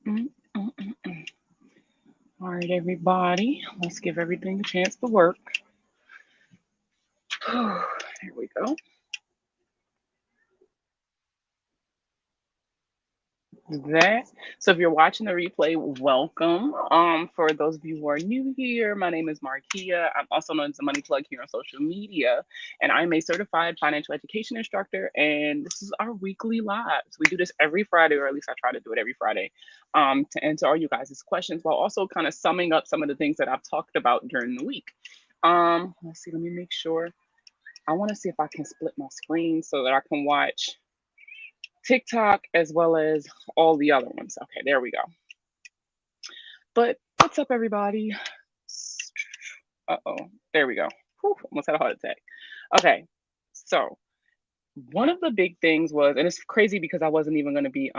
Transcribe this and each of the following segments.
Mm, mm, mm, mm. All right, everybody, let's give everything a chance to work. Here we go. That. So if you're watching the replay, welcome. For those of you who are new here, my name is Markia. I'm also known as the Money Plug here on social media, and I'm a certified financial education instructor. And this is our weekly lives. We do this every Friday, or at least I try to do it every Friday, to answer all you guys' questions while also kind of summing up some of the things that I've talked about during the week. Let's see. Let me make sure. I want to see if I can split my screen so that I can watch TikTok as well as all the other ones. Okay, there we go. But what's up, everybody? Uh-oh, there we go. Whew, almost had a heart attack. Okay, so one of the big things was, and it's crazy because I wasn't even going to be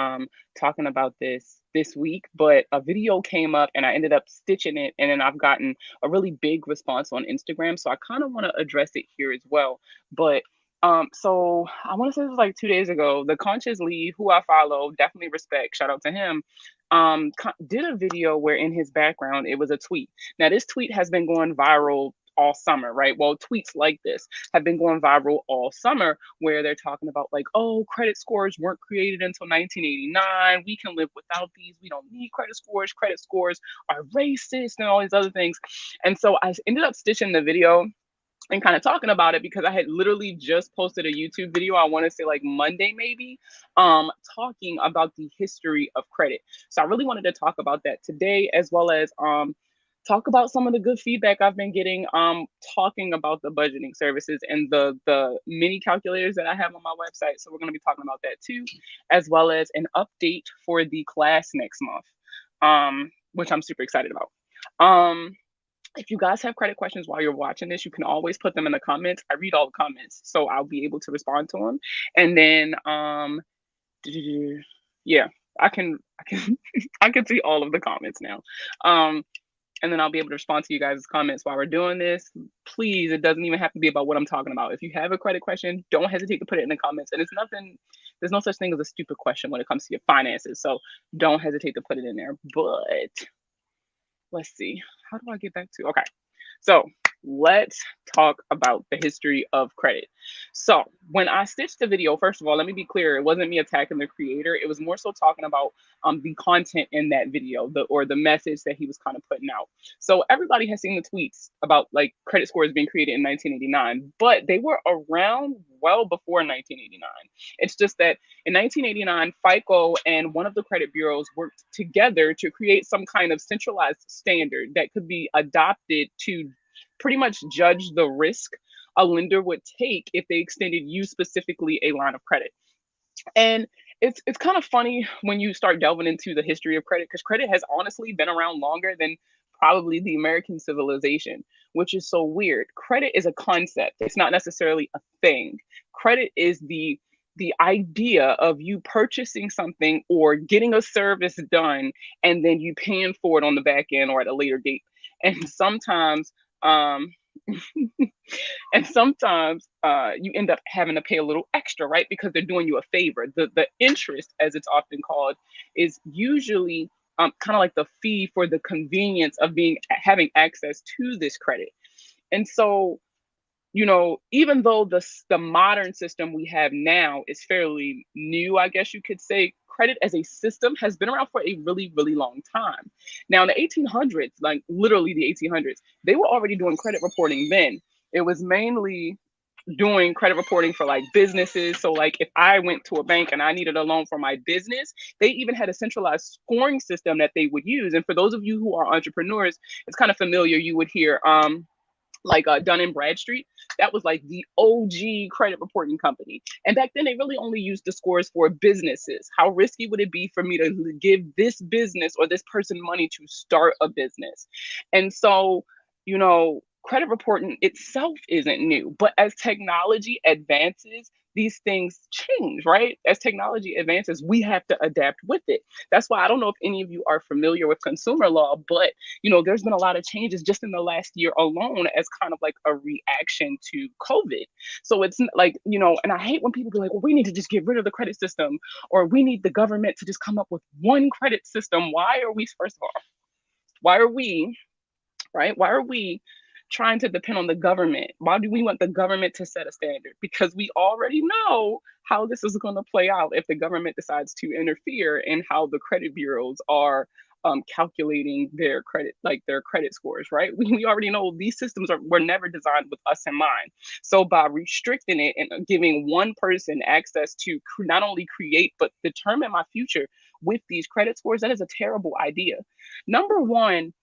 talking about this week, but a video came up and I ended up stitching it, and then I've gotten a really big response on Instagram, so I kind of want to address it here as well. But so I want to say this was like 2 days ago. The Conscious Lee, who I follow, definitely respect, shout out to him. Did a video where in his background it was a tweet. Now this tweet has been going viral all summer, right? Well, tweets like this have been going viral all summer where they're talking about like, oh, credit scores weren't created until 1989. We can live without these. We don't need credit scores. Credit scores are racist and all these other things. And so I ended up stitching the video and kind of talking about it because I had literally just posted a YouTube video, I want to say like Monday maybe, talking about the history of credit. So I really wanted to talk about that today, as well as talk about some of the good feedback I've been getting talking about the budgeting services and the mini calculators that I have on my website. So we're going to be talking about that too, as well as an update for the class next month, which I'm super excited about. If you guys have credit questions while you're watching this, you can always put them in the comments. I read all the comments, so I'll be able to respond to them. And then, yeah, I can, I can see all of the comments now. Um, and then I'll be able to respond to you guys' comments while we're doing this. Please, it doesn't even have to be about what I'm talking about. If you have a credit question, don't hesitate to put it in the comments. And it's nothing, there's no such thing as a stupid question when it comes to your finances. So don't hesitate to put it in there. But let's see, how do I get back to? Okay, so let's talk about the history of credit. So when I stitched the video, first of all, let me be clear, it wasn't me attacking the creator. It was more so talking about the content in that video, the message that he was kind of putting out. So everybody has seen the tweets about like credit scores being created in 1989, but they were around well before 1989. It's just that in 1989, FICO and one of the credit bureaus worked together to create some kind of centralized standard that could be adopted to pretty much judge the risk a lender would take if they extended you specifically a line of credit. And it's kind of funny when you start delving into the history of credit, because credit has honestly been around longer than probably the American civilization, which is so weird. Credit is a concept. It's not necessarily a thing. Credit is the idea of you purchasing something or getting a service done and then you paying for it on the back end or at a later date. And sometimes um and sometimes you end up having to pay a little extra, right? Because they're doing you a favor. The interest, as it's often called, is usually kind of like the fee for the convenience of being having access to this credit. And so, even though the modern system we have now is fairly new, I guess you could say, credit as a system has been around for a really, really long time. Now, in the 1800s, like literally the 1800s, they were already doing credit reporting then. It was mainly doing credit reporting for like businesses. So like if I went to a bank and I needed a loan for my business, they even had a centralized scoring system that they would use. And for those of you who are entrepreneurs, it's kind of familiar. You would hear like Dun and Bradstreet. That was like the OG credit reporting company. And back then, they really only used the scores for businesses. How risky would it be for me to give this business or this person money to start a business? And so, credit reporting itself isn't new, but as technology advances, these things change, right? As technology advances, we have to adapt with it. That's why I don't know if any of you are familiar with consumer law, but there's been a lot of changes just in the last year alone as kind of like a reaction to COVID. So it's like, and I hate when people be like, well, we need to just get rid of the credit system, or we need the government to just come up with one credit system. Why are we, first of all, why are we, right? Why are we trying to depend on the government? Why do we want the government to set a standard? Because we already know how this is going to play out if the government decides to interfere in how the credit bureaus are calculating their credit, like their credit scores, right? We already know these systems were never designed with us in mind. So by restricting it and giving one person access to not only create but determine my future with these credit scores, that is a terrible idea. Number one,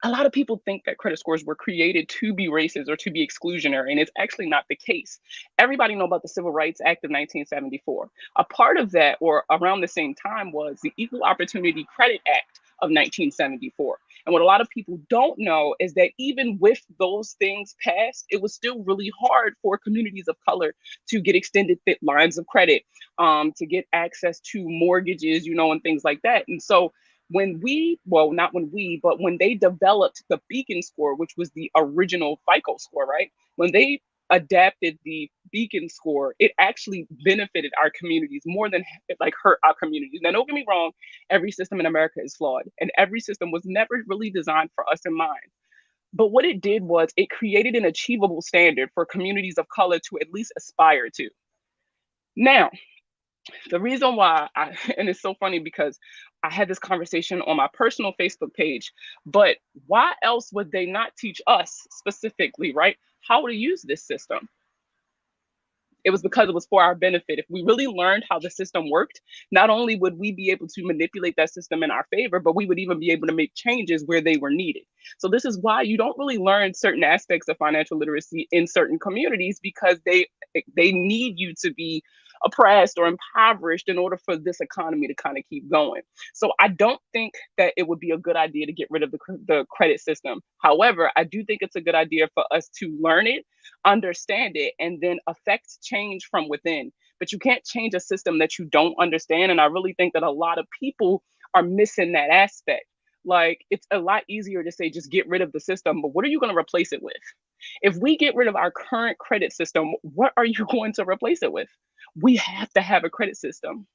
a lot of people think that credit scores were created to be racist or to be exclusionary, and it's actually not the case. Everybody know about the Civil Rights Act of 1974. A part of that, or around the same time, was the Equal Opportunity Credit Act of 1974. And what a lot of people don't know is that even with those things passed, it was still really hard for communities of color to get extended lines of credit, to get access to mortgages, and things like that. And so not when but when they developed the Beacon score, which was the original FICO score, right? When they adapted the Beacon score, it actually benefited our communities more than it like hurt our communities. Now, don't get me wrong, every system in America is flawed, and every system was never really designed for us in mind. But what it did was it created an achievable standard for communities of color to at least aspire to. Now, the reason why and it's so funny because I had this conversation on my personal Facebook page, but why else would they not teach us specifically, right, how to use this system? It was because it was for our benefit. If we really learned how the system worked, not only would we be able to manipulate that system in our favor, but we would even be able to make changes where they were needed. So this is why you don't really learn certain aspects of financial literacy in certain communities, because they need you to be oppressed or impoverished in order for this economy to kind of keep going. So I don't think that it would be a good idea to get rid of the credit system. However, I do think it's a good idea for us to learn it, understand it, and then affect change from within. But you can't change a system that you don't understand. And I really think that a lot of people are missing that aspect. Like, it's a lot easier to say, just get rid of the system, but what are you going to replace it with? If we get rid of our current credit system, what are you going to replace it with? We have to have a credit system.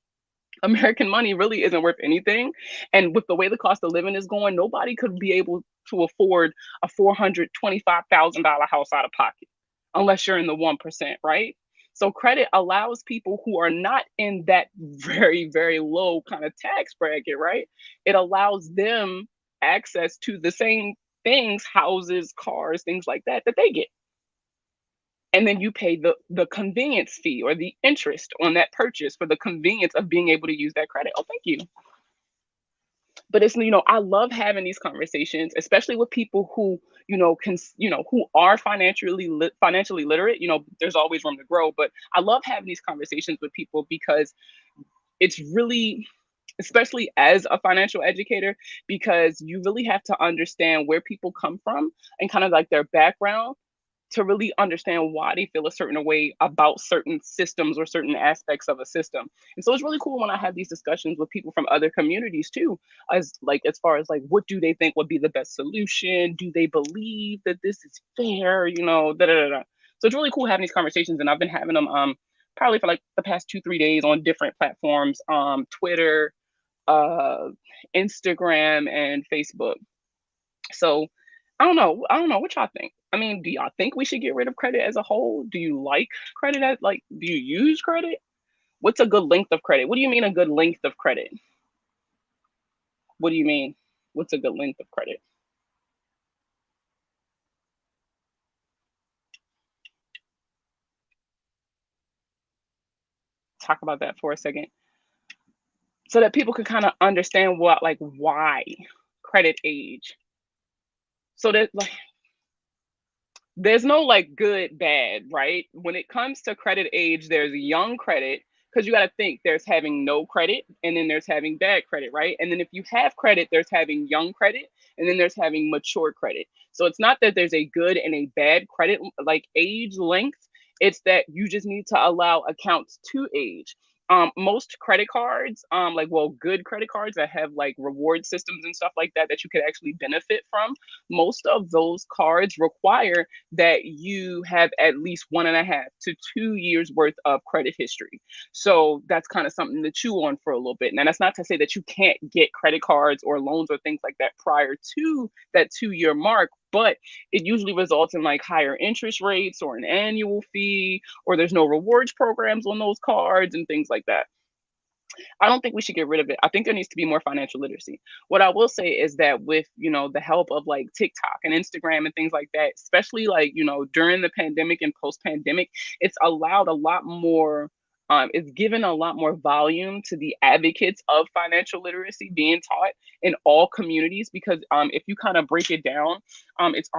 American money really isn't worth anything. And with the way the cost of living is going, nobody could be able to afford a $425,000 house out of pocket unless you're in the 1%, right? So credit allows people who are not in that very, very low kind of tax bracket, right? It allows them access to the same things, houses, cars, things like that, that they get. And then you pay the convenience fee or the interest on that purchase for the convenience of being able to use that credit. Oh, thank you. But it's, I love having these conversations, especially with people who, who are financially literate. There's always room to grow, but I love having these conversations with people because it's really, especially as a financial educator, because you really have to understand where people come from and kind of like their background to really understand why they feel a certain way about certain systems or certain aspects of a system. And so it's really cool when I have these discussions with people from other communities too, as far as like, what do they think would be the best solution? Do they believe that this is fair? Da da da da. So it's really cool having these conversations, and I've been having them probably for like the past 2-3 days on different platforms, Twitter, uh, Instagram, and Facebook. So I don't know what y'all think. I mean, do y'all think we should get rid of credit as a whole? Do you like credit do you use credit? What's a good length of credit? What do you mean a good length of credit? What do you mean? What's a good length of credit? Talk about that for a second so that people can kind of understand why credit age. So that there's no good, bad, right? When it comes to credit age, there's young credit, because you got to think there's having no credit and then there's having bad credit, right? And then if you have credit, there's having young credit and then there's having mature credit. So it's not that there's a good and a bad credit age length. It's that you just need to allow accounts to age. Most credit cards, like, well, good credit cards that have like reward systems and stuff like that that you could actually benefit from, most of those cards require that you have at least 1.5 to 2 years worth of credit history. So that's kind of something to chew on for a little bit. Now, that's not to say that you can't get credit cards or loans or things like that prior to that 2 year mark, but it usually results in like higher interest rates or an annual fee, or there's no rewards programs on those cards and things like that. I don't think we should get rid of it. I think there needs to be more financial literacy. What I will say is that with, the help of like TikTok and Instagram and things like that, especially like, during the pandemic and post pandemic, it's allowed a lot more. It's given a lot more volume to the advocates of financial literacy being taught in all communities, because if you kind of break it down, it's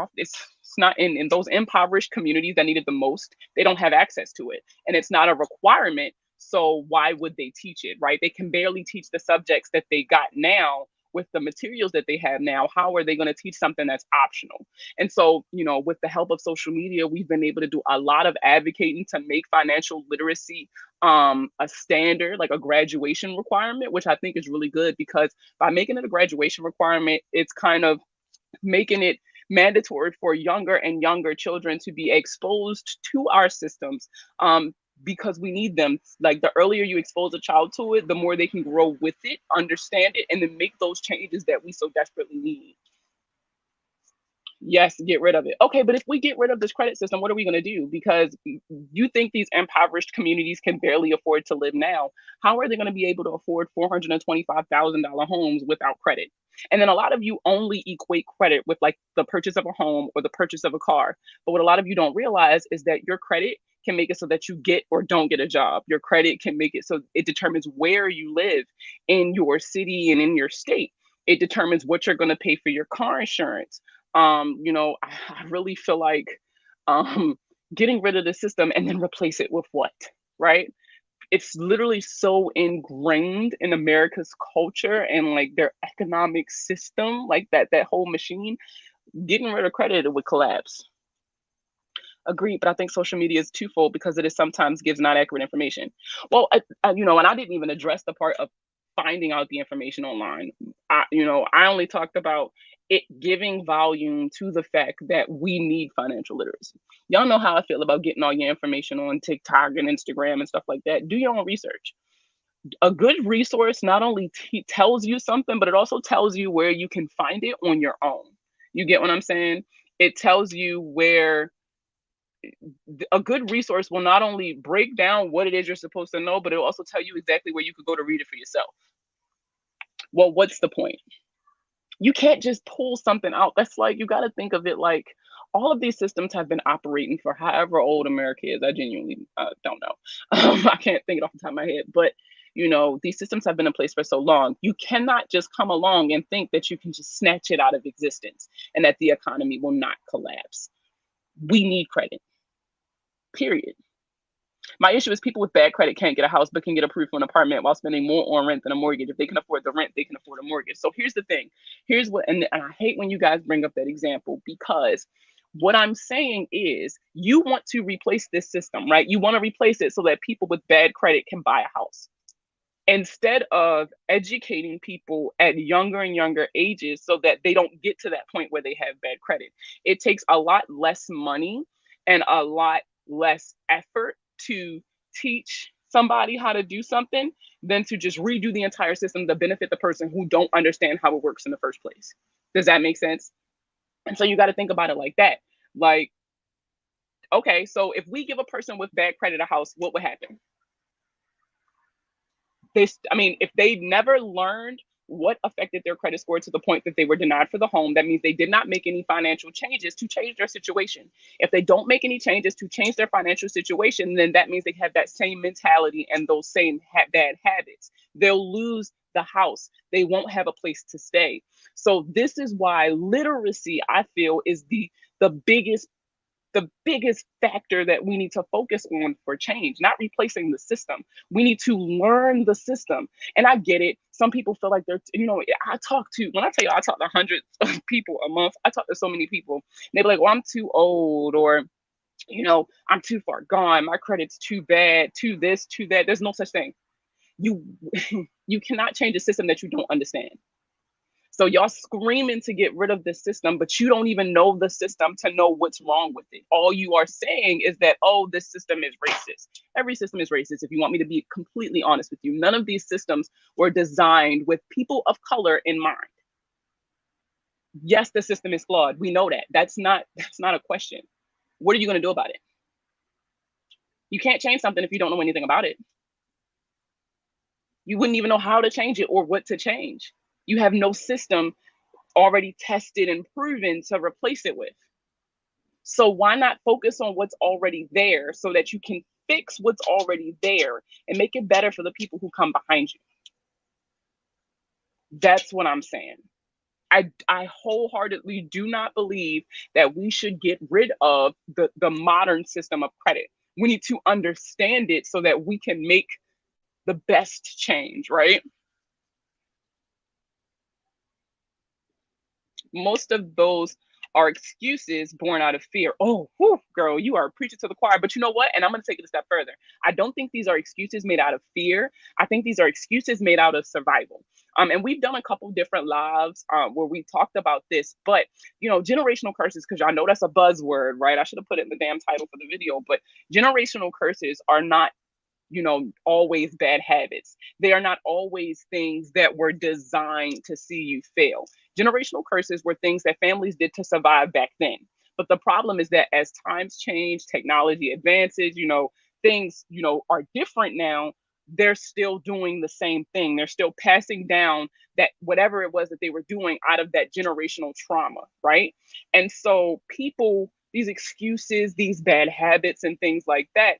not in those impoverished communities that need it the most, they don't have access to it, and it's not a requirement. So why would they teach it, right? They can barely teach the subjects that they got now with the materials that they have now. How are they going to teach something that's optional? And so, with the help of social media, we've been able to do a lot of advocating to make financial literacy a standard, like a graduation requirement, which I think is really good, because by making it a graduation requirement, it's kind of making it mandatory for younger and younger children to be exposed to our systems, because we need them. Like, the earlier you expose a child to it, the more they can grow with it, understand it, and then make those changes that we so desperately need. Yes, get rid of it. Okay, but if we get rid of this credit system, what are we going to do? Because you think these impoverished communities can barely afford to live now. How are they going to be able to afford $425,000 homes without credit? And then a lot of you only equate credit with like the purchase of a home or the purchase of a car. But what a lot of you don't realize is that your credit can make it so that you get or don't get a job. Your credit can make it so it determines where you live in your city and in your state. It determines what you're going to pay for your car insurance. I really feel like um, getting rid of the system and then replace it with what, right? It's literally so ingrained in America's culture and like their economic system, like that whole machine. Getting rid of credit, it would collapse. Agreed, but I think social media is twofold because it is sometimes gives not accurate information. Well, and I didn't even address the part of finding out the information online. I only talked about it giving volume to the fact that we need financial literacy. Y'all know how I feel about getting all your information on TikTok and Instagram and stuff like that. Do your own research. A good resource not only tells you something, but it also tells you where you can find it on your own. You get what I'm saying? It tells you where a good resource will not only break down what it is you're supposed to know, but it'll also tell you exactly where you could go to read it for yourself. Well, what's the point? You can't just pull something out. That's like, you got to think of it like all of these systems have been operating for however old America is. I genuinely don't know. I can't think it off the top of my head, but these systems have been in place for so long. You cannot just come along and think that you can just snatch it out of existence and that the economy will not collapse. We need credit, period. My issue is people with bad credit can't get a house, but can get approved for an apartment while spending more on rent than a mortgage. If they can afford the rent, they can afford a mortgage. So here's the thing. Here's what, and I hate when you guys bring up that example, because what I'm saying is you want to replace this system, right? You want to replace it so that people with bad credit can buy a house, instead of educating people at younger and younger ages so that they don't get to that point where they have bad credit. It takes a lot less money and a lot less effort to teach somebody how to do something than to just redo the entire system to benefit the person who don't understand how it works in the first place. Does that make sense? And so you got to think about it like that. Like, okay, so if we give a person with bad credit a house, what would happen? If they never learned what affected their credit score to the point that they were denied for the home, that means they did not make any financial changes to change their situation. If they don't make any changes to change their financial situation, then that means they have that same mentality and those same bad habits. They'll lose the house. They won't have a place to stay. So this is why literacy, I feel, is the biggest factor that we need to focus on for change, not replacing the system. We need to learn the system. And I get it. Some people feel like when I talk to hundreds of people a month. I talk to so many people. And they be like, well, I'm too old, or I'm too far gone. My credit's too bad, too this, too that. There's no such thing. You you cannot change a system that you don't understand. So y'all screaming to get rid of the system, but you don't even know the system to know what's wrong with it. All you are saying is that, oh, this system is racist. Every system is racist. If you want me to be completely honest with you, none of these systems were designed with people of color in mind. Yes, the system is flawed. We know that. That's not a question. What are you going to do about it? You can't change something if you don't know anything about it. You wouldn't even know how to change it or what to change. You have no system already tested and proven to replace it with. So why not focus on what's already there so that you can fix what's already there and make it better for the people who come behind you? That's what I'm saying. I wholeheartedly do not believe that we should get rid of the modern system of credit. We need to understand it so that we can make the best change, right? Most of those are excuses born out of fear. Oh, whew, girl, you are preaching to the choir. But you know what? And I'm going to take it a step further. I don't think these are excuses made out of fear. I think these are excuses made out of survival. And we've done a couple different lives where we talked about this. But, generational curses, because y'all know that's a buzzword, right? I should have put it in the damn title for the video. But generational curses are not always bad habits. They are not always things that were designed to see you fail. Generational curses were things that families did to survive back then. But the problem is that as times change, technology advances, things, are different now. They're still doing the same thing. They're still passing down that whatever it was that they were doing out of that generational trauma, right? And so people, these excuses, these bad habits, and things like that,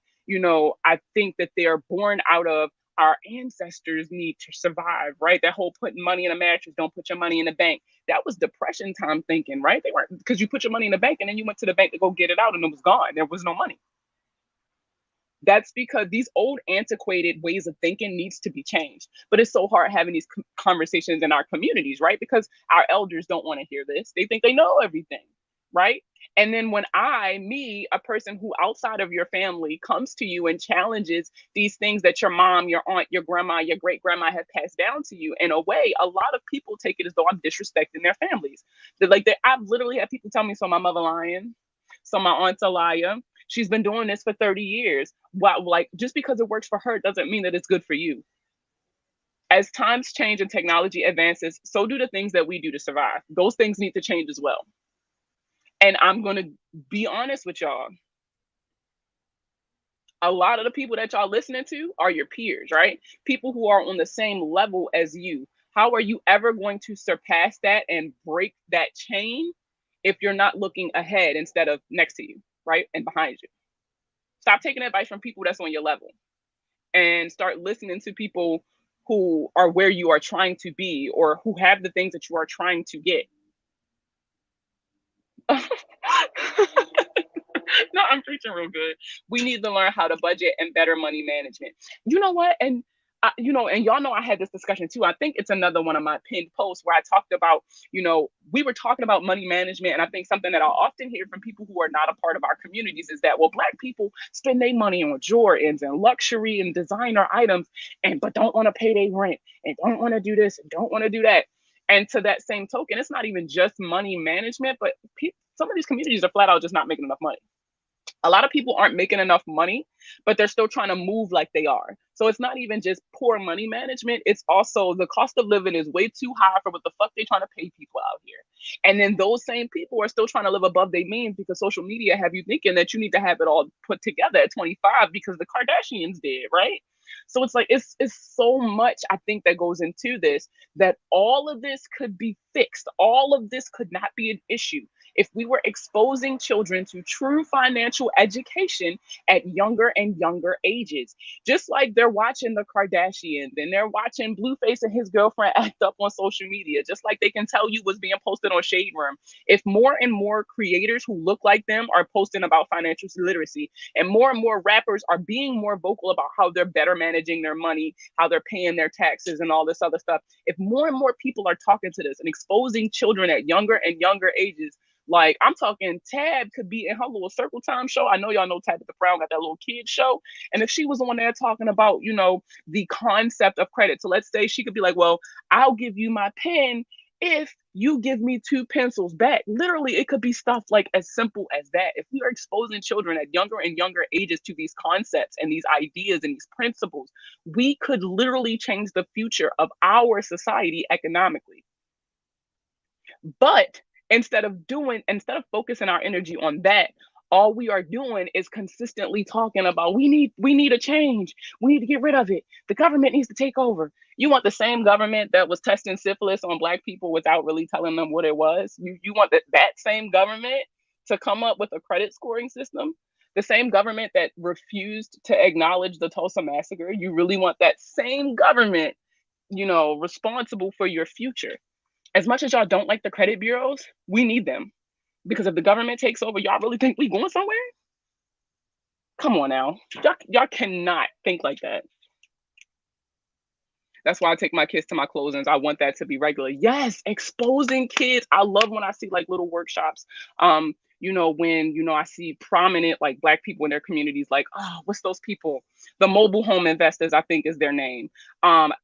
I think that they are born out of our ancestors' need to survive, right? That whole putting money in a mattress, don't put your money in the bank. That was depression time thinking, right? They weren't, because you put your money in the bank and then you went to the bank to go get it out and it was gone. There was no money. That's because these old antiquated ways of thinking needs to be changed. But it's so hard having these conversations in our communities, right? Because our elders don't want to hear this. They think they know everything, right? And then when a person who outside of your family comes to you and challenges these things that your mom, your aunt, your grandma, your great grandma have passed down to you, in a way, a lot of people take it as though I'm disrespecting their families. I've literally had people tell me, so my mother lying, so my aunt's a liar. She's been doing this for 30 years. Wow, like just because it works for her doesn't mean that it's good for you. As times change and technology advances, so do the things that we do to survive. Those things need to change as well. And I'm going to be honest with y'all. A lot of the people that y'all listening to are your peers, right? People who are on the same level as you. How are you ever going to surpass that and break that chain if you're not looking ahead instead of next to you, right? And behind you. Stop taking advice from people that's on your level and start listening to people who are where you are trying to be or who have the things that you are trying to get. No, I'm preaching real good. We need to learn how to budget and better money management. You know what? And and y'all know I had this discussion too. I think it's another one of my pinned posts where I talked about, we were talking about money management. And I think something that I often hear from people who are not a part of our communities is that, well, Black people spend their money on Jordans and luxury and designer items, but don't want to pay their rent and don't want to do this and don't want to do that. And to that same token, it's not even just money management, but some of these communities are flat out just not making enough money. A lot of people aren't making enough money, but they're still trying to move like they are. So it's not even just poor money management. It's also the cost of living is way too high for what the fuck they're trying to pay people out here. And then those same people are still trying to live above their means because social media have you thinking that you need to have it all put together at 25 because the Kardashians did, right? So it's like it's so much I think that goes into this, that all of this could be fixed. All of this could not be an issue if we were exposing children to true financial education at younger and younger ages. Just like they're watching the Kardashians and they're watching Blueface and his girlfriend act up on social media, just like they can tell you what's being posted on Shade Room. If more and more creators who look like them are posting about financial literacy, and more rappers are being more vocal about how they're better managing their money, how they're paying their taxes and all this other stuff, if more and more people are talking to this and exposing children at younger and younger ages, Like, I'm talking Tab could be in her little Circle Time show. I know y'all know Tabitha Brown got that little kid show. And if she was on there talking about, the concept of credit. So let's say she could be like, well, I'll give you my pen if you give me two pencils back. Literally, it could be stuff like as simple as that. If we are exposing children at younger and younger ages to these concepts and these ideas and these principles, we could literally change the future of our society economically. But instead of focusing our energy on that, all we are doing is consistently talking about we need a change. We need to get rid of it. The government needs to take over. You want the same government that was testing syphilis on Black people without really telling them what it was. You want that same government to come up with a credit scoring system. The same government that refused to acknowledge the Tulsa massacre. You really want that same government, responsible for your future. As much as y'all don't like the credit bureaus, we need them. Because if the government takes over, y'all really think we going somewhere? Come on now. Y'all cannot think like that. That's why I take my kids to my closings. I want that to be regular. Yes, exposing kids. I love when I see like little workshops. When I see prominent like Black people in their communities, like, oh, what's those people? The mobile home investors, I think is their name.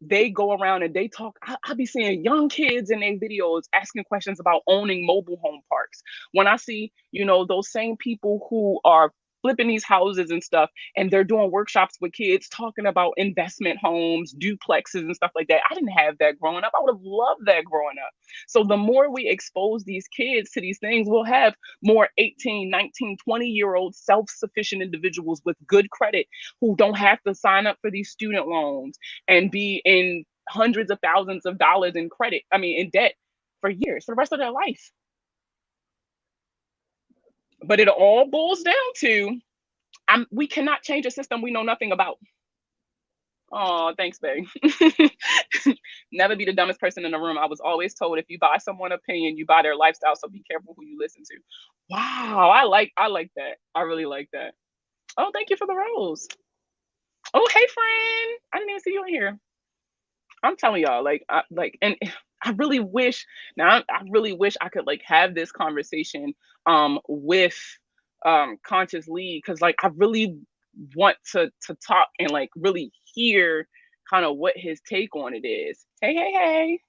They go around and they talk. I be seeing young kids in their videos asking questions about owning mobile home parks. When I see, those same people who are flipping these houses and stuff, and they're doing workshops with kids talking about investment homes, duplexes, and stuff like that. I didn't have that growing up. I would have loved that growing up. So the more we expose these kids to these things, we'll have more 18, 19, 20-year-old self-sufficient individuals with good credit who don't have to sign up for these student loans and be in hundreds of thousands of dollars in debt for years, for the rest of their life. But it all boils down to we cannot change a system we know nothing about. Oh, thanks, babe. Never be the dumbest person in the room. I was always told if you buy someone's opinion, you buy their lifestyle. So be careful who you listen to. Wow, I like that. I really like that. Oh, thank you for the rose. Oh, hey, friend. I didn't even see you in here. I'm telling y'all, and I really wish I really wish I could like have this conversation with Conscious Lead, because like I really want to talk and like really hear kind of what his take on it is. Hey, hey, hey.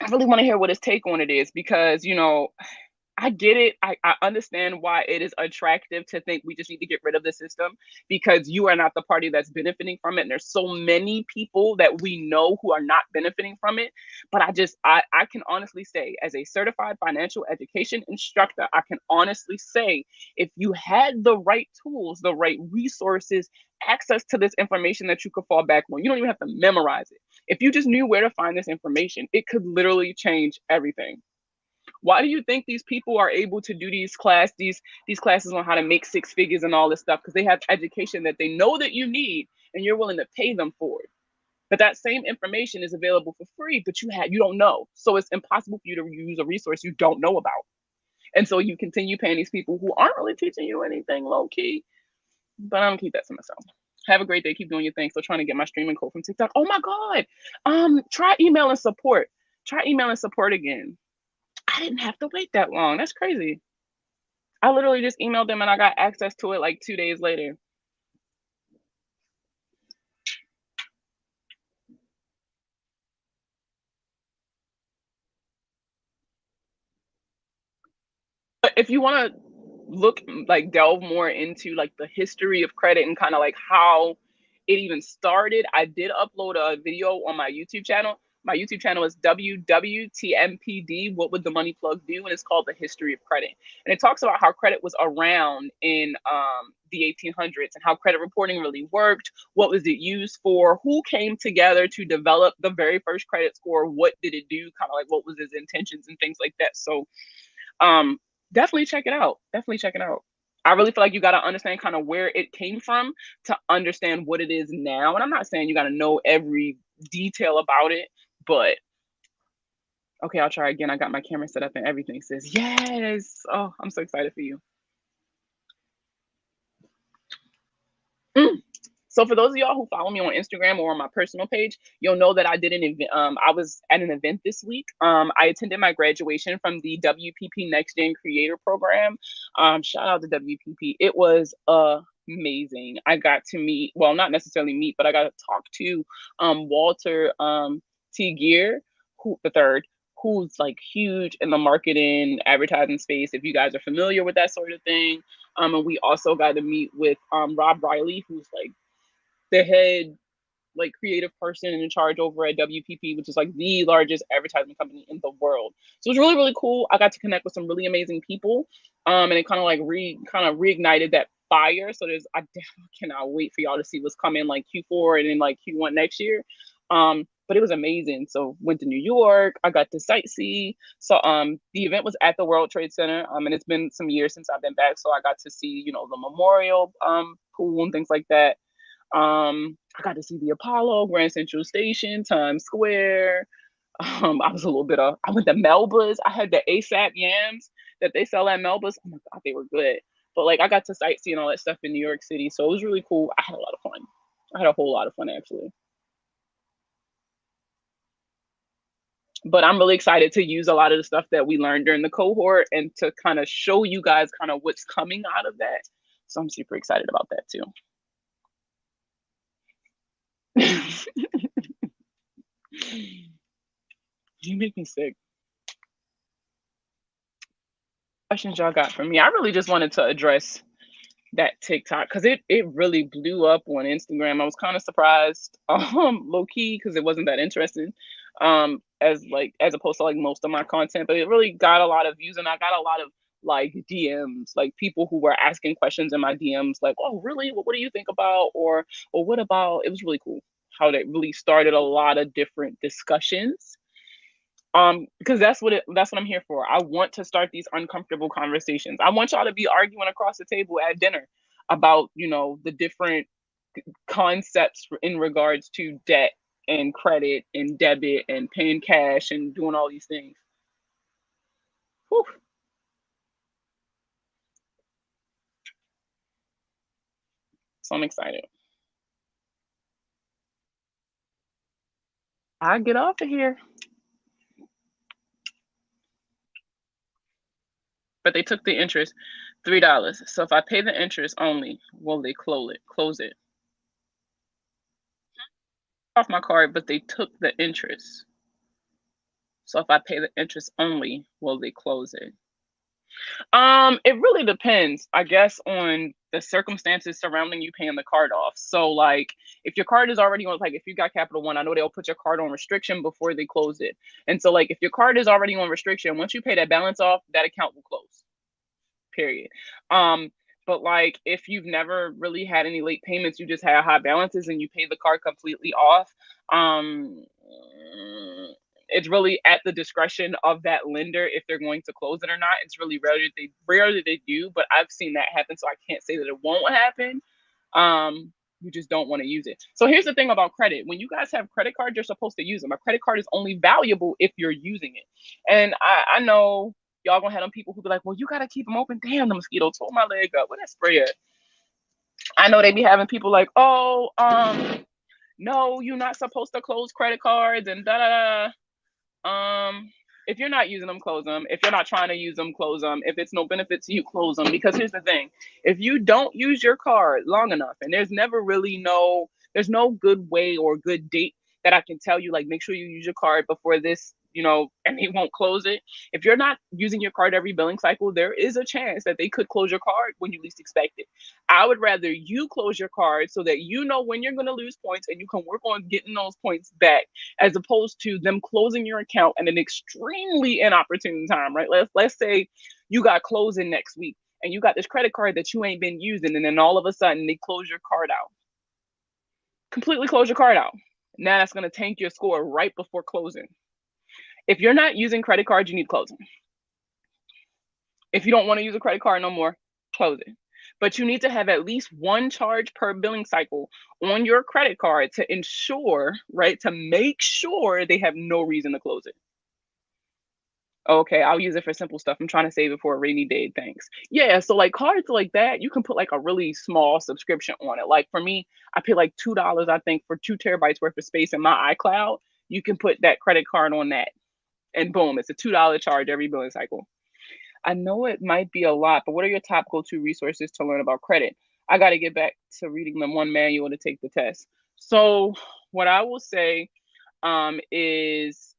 I really want to hear what his take on it is, because I get it. I understand why it is attractive to think we just need to get rid of the system, because you are not the party that's benefiting from it. And there's so many people that we know who are not benefiting from it. But I can honestly say, as a certified financial education instructor, I can honestly say, if you had the right tools, the right resources, access to this information that you could fall back on, you don't even have to memorize it. If you just knew where to find this information, it could literally change everything. Why do you think these people are able to do these classes on how to make six figures and all this stuff? Because they have education that they know that you need, and you're willing to pay them for it. But that same information is available for free, but you don't know. So it's impossible for you to use a resource you don't know about. And so you continue paying these people who aren't really teaching you anything low key. But I'm gonna keep that to myself. Have a great day. Keep doing your thing. Still trying to get my streaming code from TikTok. Oh my God. Try emailing support. Try emailing support again. I didn't have to wait that long. That's crazy. I literally just emailed them and I got access to it like 2 days later. But if you want to delve more into like the history of credit and kind of like how it even started, I did upload a video on my YouTube channel. My YouTube channel is WWTMPD, What Would the Money Plug Do? And it's called The History of Credit. And it talks about how credit was around in the 1800s and how credit reporting really worked. What was it used for? Who came together to develop the very first credit score? What did it do? Kind of like what was its intentions and things like that. So definitely check it out. Definitely check it out. I really feel like you got to understand kind of where it came from to understand what it is now. And I'm not saying you got to know every detail about it, but okay, I'll try again. I got my camera set up and everything says yes. Oh, I'm so excited for you. So for those of y'all who follow me on Instagram or on my personal page, you'll know that I did an event. I was at an event this week. I attended my graduation from the WPP Next Gen Creator program. Shout out to WPP. It was amazing. I got to meet, well, not necessarily meet, but I got to talk to Walter T. Gear, who the third, who's like huge in the marketing advertising space. If you guys are familiar with that sort of thing. And we also got to meet with Rob Riley, who's like the head like creative person in charge over at WPP, which is like the largest advertising company in the world. So it was really, really cool. I got to connect with some really amazing people. And it kind of like reignited that fire. So I definitely cannot wait for y'all to see what's coming like Q4 and then like Q1 next year. But it was amazing. So went to New York. I got to sightsee. So the event was at the World Trade Center. And it's been some years since I've been back. So I got to see, you know, the memorial pool and things like that. I got to see the Apollo, Grand Central Station, Times Square. I went to Melba's. I had the ASAP yams that they sell at Melba's. Oh my God, they were good. But like I got to sightsee and all that stuff in New York City. So it was really cool. I had a lot of fun. I had a whole lot of fun actually. But I'm really excited to use a lot of the stuff that we learned during the cohort and to kind of show you guys kind of what's coming out of that. So I'm super excited about that too. You make me sick. Questions y'all got for me? I really just wanted to address that TikTok because it really blew up on Instagram. I was kind of surprised, low key, because it wasn't that interesting, as opposed to like most of my content. But it really got a lot of views, and I got a lot of like DMs, like people who were asking questions in my DMs, like, "Oh, really? What do you think about?" Or "What about?" It was really cool how they really started a lot of different discussions because that's what I'm here for. I want to start these uncomfortable conversations. I want y'all to be arguing across the table at dinner about, you know, the different concepts in regards to debt and credit and debit and paying cash and doing all these things. Whew. So I'm excited. I get off of here. But they took the interest, $3. So if I pay the interest only, will they close it off my card, but they took the interest. So if I pay the interest only, will they close it? It really depends, I guess, on the circumstances surrounding you paying the card off. So, like, if your card is already on, like, if you got Capital One, I know they'll put your card on restriction before they close it. And so, like, if your card is already on restriction, once you pay that balance off, that account will close. Period. Um, but like, if you've never really had any late payments, you just have high balances, and you pay the card completely off. Um, it's really at the discretion of that lender if they're going to close it or not. It's really rare that they do, but I've seen that happen, so I can't say that it won't happen. You just don't want to use it. So here's the thing about credit. When you guys have credit cards, you're supposed to use them. A credit card is only valuable if you're using it. And I know y'all gonna have them people who be like, well, you gotta keep them open. Damn, the mosquito tore my leg up. Where that spray at? I know they be having people like, oh, no, you're not supposed to close credit cards and da da da. If you're not using them, close them. If you're not trying to use them, close them. If it's no benefit to you, close them. Because here's the thing: if you don't use your card long enough, and there's no good way or good date that I can tell you, like, make sure you use your card before this, and they won't close it. If you're not using your card every billing cycle, there is a chance that they could close your card when you least expect it. I would rather you close your card so that you know when you're going to lose points and you can work on getting those points back, as opposed to them closing your account at an extremely inopportune time, right? Let's say you got closing next week and you got this credit card that you ain't been using, and then all of a sudden they close your card out. Completely close your card out. Now that's going to tank your score right before closing. If you're not using credit cards, you need to close them. If you don't want to use a credit card no more, close it. But you need to have at least one charge per billing cycle on your credit card to ensure, right, to make sure they have no reason to close it. Okay, I'll use it for simple stuff. I'm trying to save it for a rainy day. Thanks. Yeah, so like cards like that, you can put like a really small subscription on it. Like for me, I pay like $2, I think, for 2 terabytes worth of space in my iCloud. You can put that credit card on that, and boom, it's a $2 charge every billing cycle. I know it might be a lot, but what are your top go-to resources to learn about credit? I got to get back to reading the one manual to take the test. So, what I will say is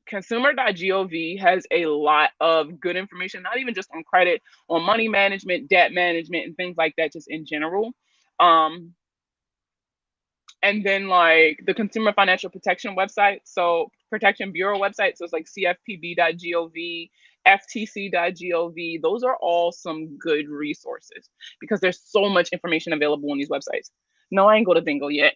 consumer.gov has a lot of good information, not even just on credit, on money management, debt management, and things like that, just in general. Um, and then like the Consumer Financial Protection website, so Protection Bureau website, so it's like cfpb.gov, ftc.gov. Those are all some good resources because there's so much information available on these websites. No, I ain't go to bingo yet.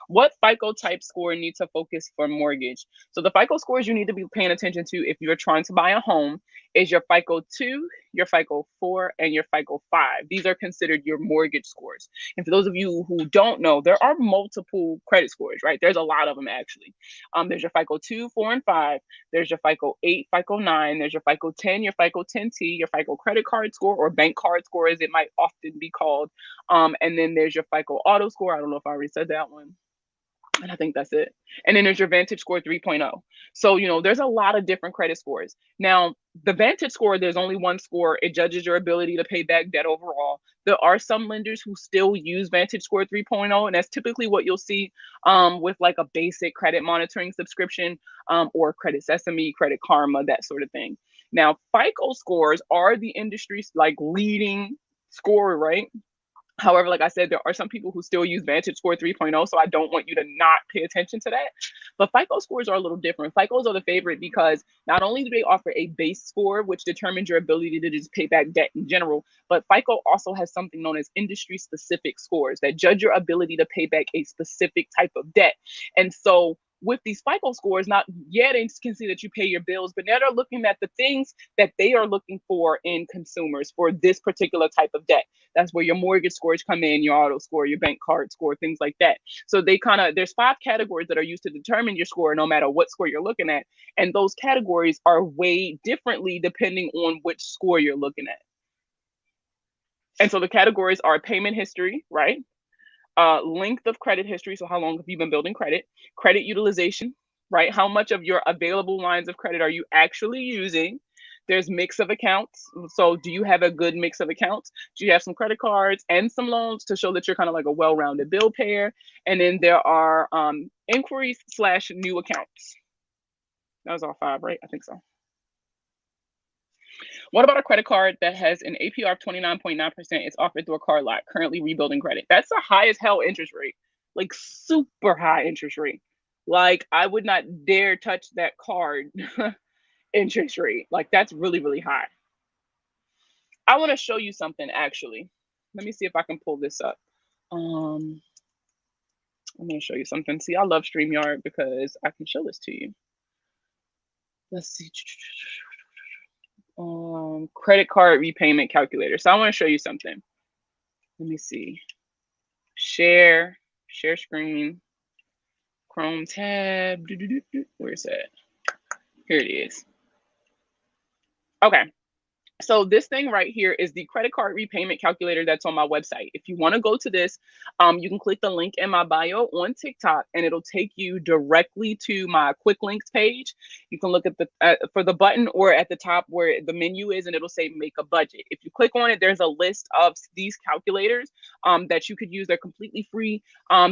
What FICO type score needs to focus for mortgage? So the FICO scores you need to be paying attention to if you're trying to buy a home is your FICO 2, your FICO 4, and your FICO 5. These are considered your mortgage scores. And for those of you who don't know, there are multiple credit scores, right? There's a lot of them actually. There's your FICO 2, 4, and 5. There's your FICO 8, FICO 9. There's your FICO 10, your FICO 10T, your FICO credit card score or bank card score as it might often be called. And then there's your FICO auto score. I don't know if I already said that one. And I think that's it. And then there's your Vantage Score 3.0. So, there's a lot of different credit scores. Now, the Vantage Score, there's only one score. It judges your ability to pay back debt overall. There are some lenders who still use Vantage Score 3.0, and that's typically what you'll see with like a basic credit monitoring subscription or Credit Sesame, Credit Karma, that sort of thing. Now, FICO scores are the industry's like leading score, right? However, like I said, there are some people who still use Vantage Score 3.0, so I don't want you to not pay attention to that. But FICO scores are a little different. FICOs are the favorite because not only do they offer a base score, which determines your ability to just pay back debt in general, but FICO also has something known as industry-specific scores that judge your ability to pay back a specific type of debt. And so with these FICO scores, not yet they can see that you pay your bills, but now they're looking at the things that they are looking for in consumers for this particular type of debt. That's where your mortgage scores come in, your auto score, your bank card score, things like that. So there's 5 categories that are used to determine your score, no matter what score you're looking at. And those categories are weighed differently depending on which score you're looking at. And so the categories are payment history, right? Length of credit history, so how long have you been building credit? Credit utilization, right? How much of your available lines of credit are you actually using? There's mix of accounts. So do you have a good mix of accounts? Do you have some credit cards and some loans to show that you're kind of like a well-rounded bill payer? And then there are inquiries/new accounts. That was all 5, right? I think so. What about a credit card that has an APR of 29.9%? It's offered through a card lot, currently rebuilding credit. That's a high as hell interest rate, like super high interest rate. Like I would not dare touch that card interest rate. Like that's really, really high. I want to show you something actually. Let me see if I can pull this up. I'm going to show you something. See, I love StreamYard because I can show this to you. Let's see. Credit card repayment calculator. So I want to show you something. Let me see. Share screen, Chrome tab. Where's that? Here it is. Okay. So this thing right here is the credit card repayment calculator that's on my website. If you want to go to this, you can click the link in my bio on TikTok, and it'll take you directly to my quick links page. You can look at the for the button or at the top where the menu is, and it'll say make a budget. If you click on it, there's a list of these calculators that you could use. They're completely free.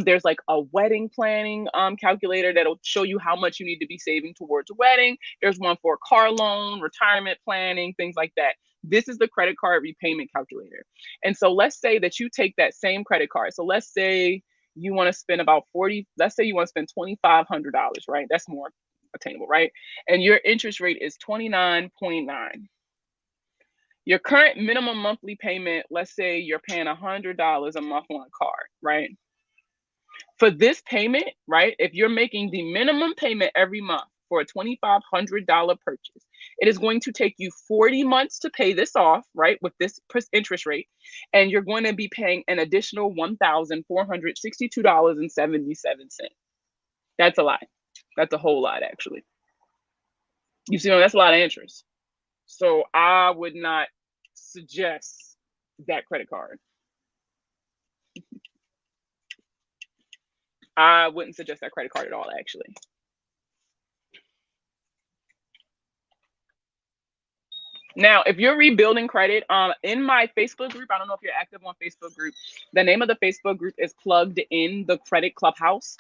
There's like a wedding planning calculator that'll show you how much you need to be saving towards a wedding. There's one for car loan, retirement planning, things like that. This is the credit card repayment calculator. And so let's say that you take that same credit card. So let's say you want to spend about let's say you want to spend $2,500, right? That's more attainable, right? And your interest rate is 29.9. Your current minimum monthly payment, let's say you're paying $100 a month on a card, right? For this payment, right? If you're making the minimum payment every month for a $2,500 purchase, it is going to take you 40 months to pay this off, right, with this interest rate, and you're going to be paying an additional $1,462.77. That's a lot. That's a whole lot, actually. You see, that's a lot of interest. So I would not suggest that credit card. I wouldn't suggest that credit card at all, actually. Now, if you're rebuilding credit, in my Facebook group, I don't know if you're active on Facebook group. The name of the Facebook group is Plugged in the Credit Clubhouse.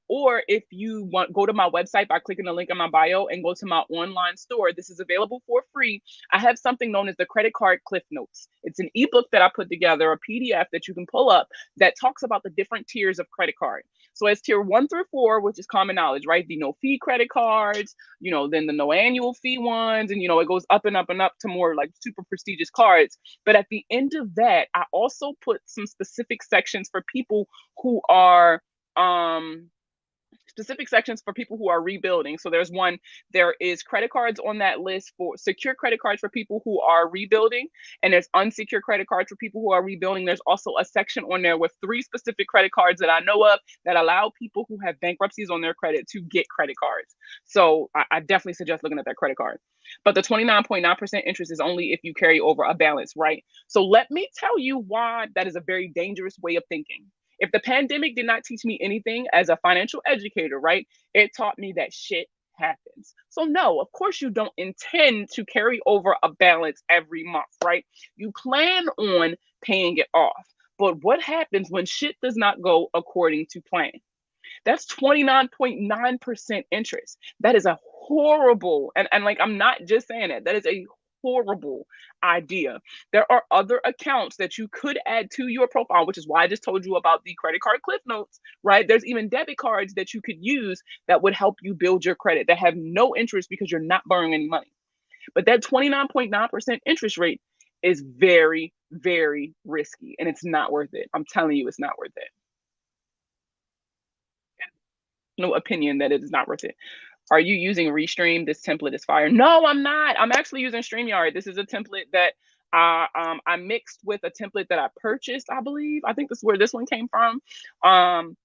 Or if you want, go to my website by clicking the link in my bio and go to my online store. This is available for free. I have something known as the Credit Card Cliff Notes. It's an ebook that I put together, a PDF that you can pull up that talks about the different tiers of credit card. So as tier 1 through 4, which is common knowledge, right? The no fee credit cards, then the no annual fee ones, and it goes up and up and up to more like super prestigious cards. But at the end of that, I also put some specific sections for people who are rebuilding. So there is credit cards on that list for secure credit cards for people who are rebuilding, and there's unsecured credit cards for people who are rebuilding. There's also a section on there with 3 specific credit cards that I know of that allow people who have bankruptcies on their credit to get credit cards. So I definitely suggest looking at that credit card. But the 29.9% interest is only if you carry over a balance, right? So let me tell you why that is a very dangerous way of thinking. If the pandemic did not teach me anything as a financial educator, right, it taught me that shit happens. So, no, of course, you don't intend to carry over a balance every month, right? You plan on paying it off. But what happens when shit does not go according to plan? That's 29.9% interest. That is a horrible, and like, I'm not just saying that, that is a horrible idea. There are other accounts that you could add to your profile, which is why I just told you about the credit card cliff notes, right? There's even debit cards that you could use that would help you build your credit that have no interest because you're not borrowing any money. But that 29.9% interest rate is very, very risky, and it's not worth it. I'm telling you, it's not worth it. No opinion that it is not worth it. Are you using Restream? This template is fire. No, I'm not. I'm actually using StreamYard. This is a template that I mixed with a template that I purchased, I believe. I think this is where this one came from. And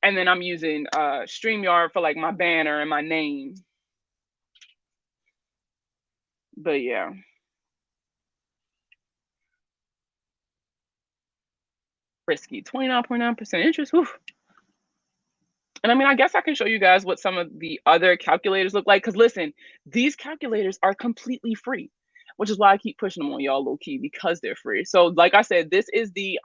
then I'm using StreamYard for like my banner and my name. But yeah. Risky. 29.9% interest. Whew. And I mean, I guess I can show you guys what some of the other calculators look like. Because listen, these calculators are completely free, which is why I keep pushing them on y'all low key, because they're free. So like I said, this is the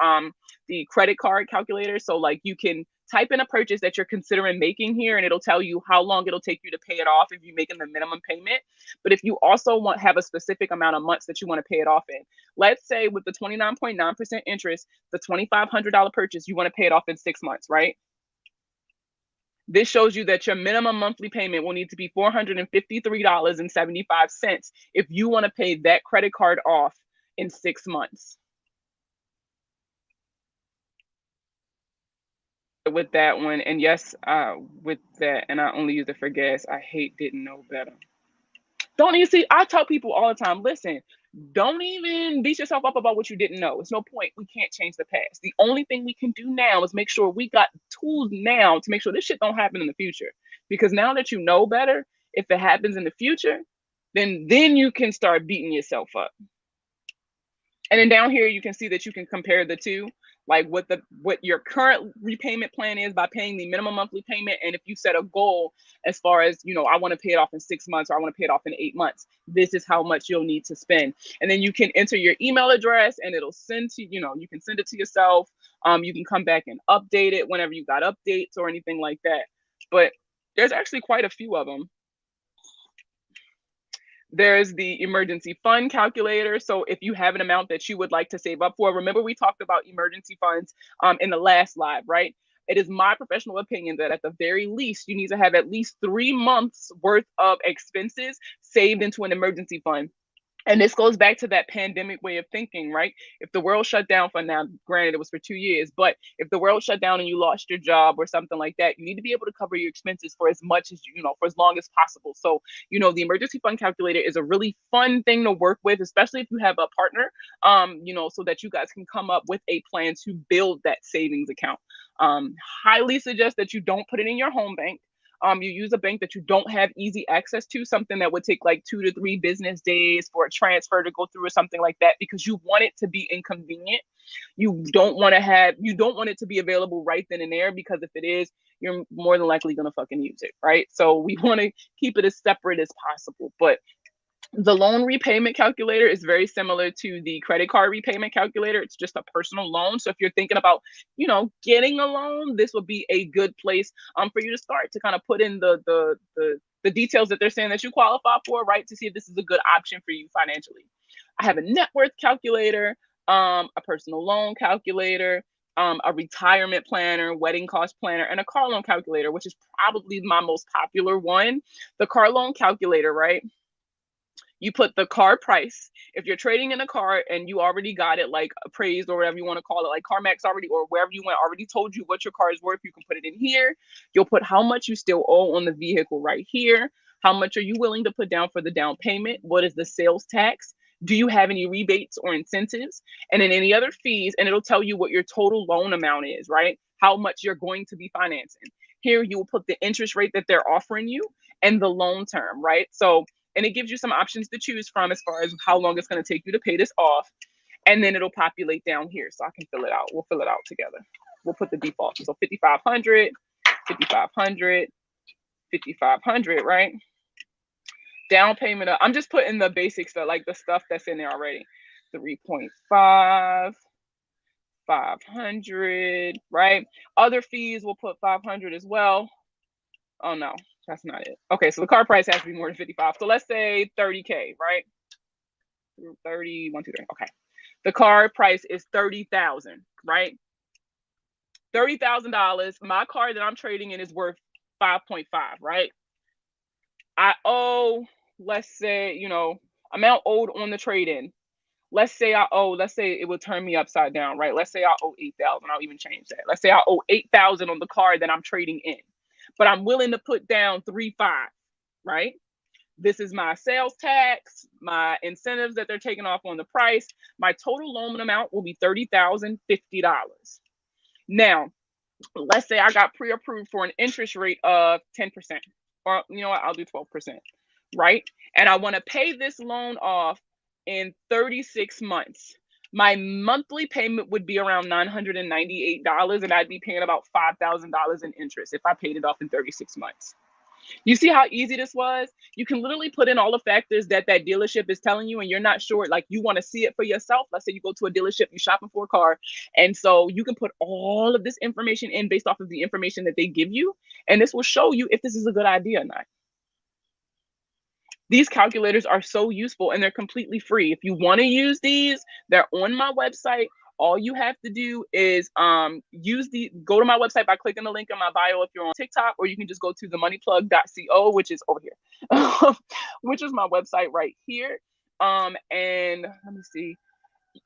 credit card calculator. So like you can type in a purchase that you're considering making here, and it'll tell you how long it'll take you to pay it off if you're making the minimum payment. But if you also have a specific amount of months that you want to pay it off in, let's say with the 29.9% interest, the $2,500 purchase, you want to pay it off in 6 months, right? This shows you that your minimum monthly payment will need to be $453.75 if you want to pay that credit card off in 6 months. With that one, and yes, with that, and I only use it for gas. I hate didn't know better. Don't you see? I tell people all the time, listen, don't even beat yourself up about what you didn't know. It's no point. We can't change the past. The only thing we can do now is make sure we got tools now to make sure this shit don't happen in the future. Because now that you know better, if it happens in the future, then you can start beating yourself up. And then down here, you can see that you can compare the two, like what your current repayment plan is by paying the minimum monthly payment. And if you set a goal as far as, I want to pay it off in 6 months, or I want to pay it off in 8 months, this is how much you'll need to spend. And then you can enter your email address and it'll send to, you can send it to yourself. You can come back and update it whenever you got updates or anything like that. But there's actually quite a few of them. There's the emergency fund calculator. So if you have an amount that you would like to save up for, remember we talked about emergency funds in the last live, right? It is my professional opinion that at the very least, you need to have at least 3 months worth of expenses saved into an emergency fund. And this goes back to that pandemic way of thinking, right? If the world shut down for now, granted it was for 2 years, but if the world shut down and you lost your job or something like that, you need to be able to cover your expenses for as much as, for as long as possible. So, the emergency fund calculator is a really fun thing to work with, especially if you have a partner, so that you guys can come up with a plan to build that savings account. Highly suggest that you don't put it in your home bank. You use a bank that you don't have easy access to, something that would take like 2 to 3 business days for a transfer to go through or something like that, because you want it to be inconvenient. You don't want it to be available right then and there, because if it is, you're more than likely going to fucking use it, right? So we want to keep it as separate as possible. But the loan repayment calculator is very similar to the credit card repayment calculator. It's just a personal loan. So if you're thinking about, getting a loan, this would be a good place for you to start, to kind of put in the details that they're saying that you qualify for, right? To see if this is a good option for you financially. I have a net worth calculator, a personal loan calculator, a retirement planner, wedding cost planner, and a car loan calculator, which is probably my most popular one. The car loan calculator, right? You put the car price. If you're trading in a car and you already got it like appraised or whatever you want to call it, like CarMax already, or wherever you went, already told you what your car is worth, you can put it in here. You'll put how much you still owe on the vehicle right here. How much are you willing to put down for the down payment? What is the sales tax? Do you have any rebates or incentives? And then any other fees, and it'll tell you what your total loan amount is, right? How much you're going to be financing. Here you will put the interest rate that they're offering you and the loan term, right? So, and it gives you some options to choose from as far as how long it's going to take you to pay this off. And then it'll populate down here so I can fill it out. We'll fill it out together. We'll put the default. So 5,500, 5,500, 5,500, right? Down payment. I'm just putting the basics, like the stuff that's in there already. 3.5, 500, right? Other fees, we'll put 500 as well. Oh no, that's not it. Okay, so the car price has to be more than 55. So let's say 30K, right? 30, 1, 2, 3. Okay. The car price is 30,000, right? $30,000. My car that I'm trading in is worth 5.5, right? I owe, let's say, amount owed on the trade-in. Let's say it would turn me upside down, right? Let's say I owe 8,000. I'll even change that. Let's say I owe 8,000 on the car that I'm trading in, but I'm willing to put down 3.5, right? This is my sales tax, my incentives that they're taking off on the price. My total loan amount will be $30,050. Now, let's say I got pre-approved for an interest rate of 10%, or you know what, I'll do 12%, right? And I want to pay this loan off in 36 months. My monthly payment would be around $998, and I'd be paying about $5,000 in interest if I paid it off in 36 months. You see how easy this was? You can literally put in all the factors that dealership is telling you, and you're not sure, like you want to see it for yourself. Let's say you go to a dealership, you're shopping for a car, and so you can put all of this information in based off of the information that they give you, and this will show you if this is a good idea or not. These calculators are so useful, and they're completely free. If you want to use these, they're on my website. All you have to do is go to my website by clicking the link in my bio if you're on TikTok, or you can just go to themoneyplug.co, which is over here, which is my website right here. And let me see.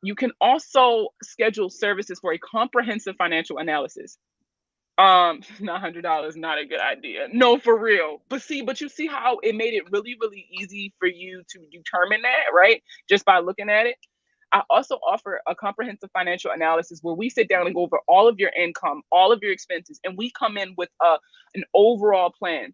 You can also schedule services for a comprehensive financial analysis. $900, not a good idea. No, for real. But you see how it made it really, really easy for you to determine that, right? Just by looking at it. I also offer a comprehensive financial analysis where we sit down and go over all of your income, all of your expenses, and we come in with an overall plan.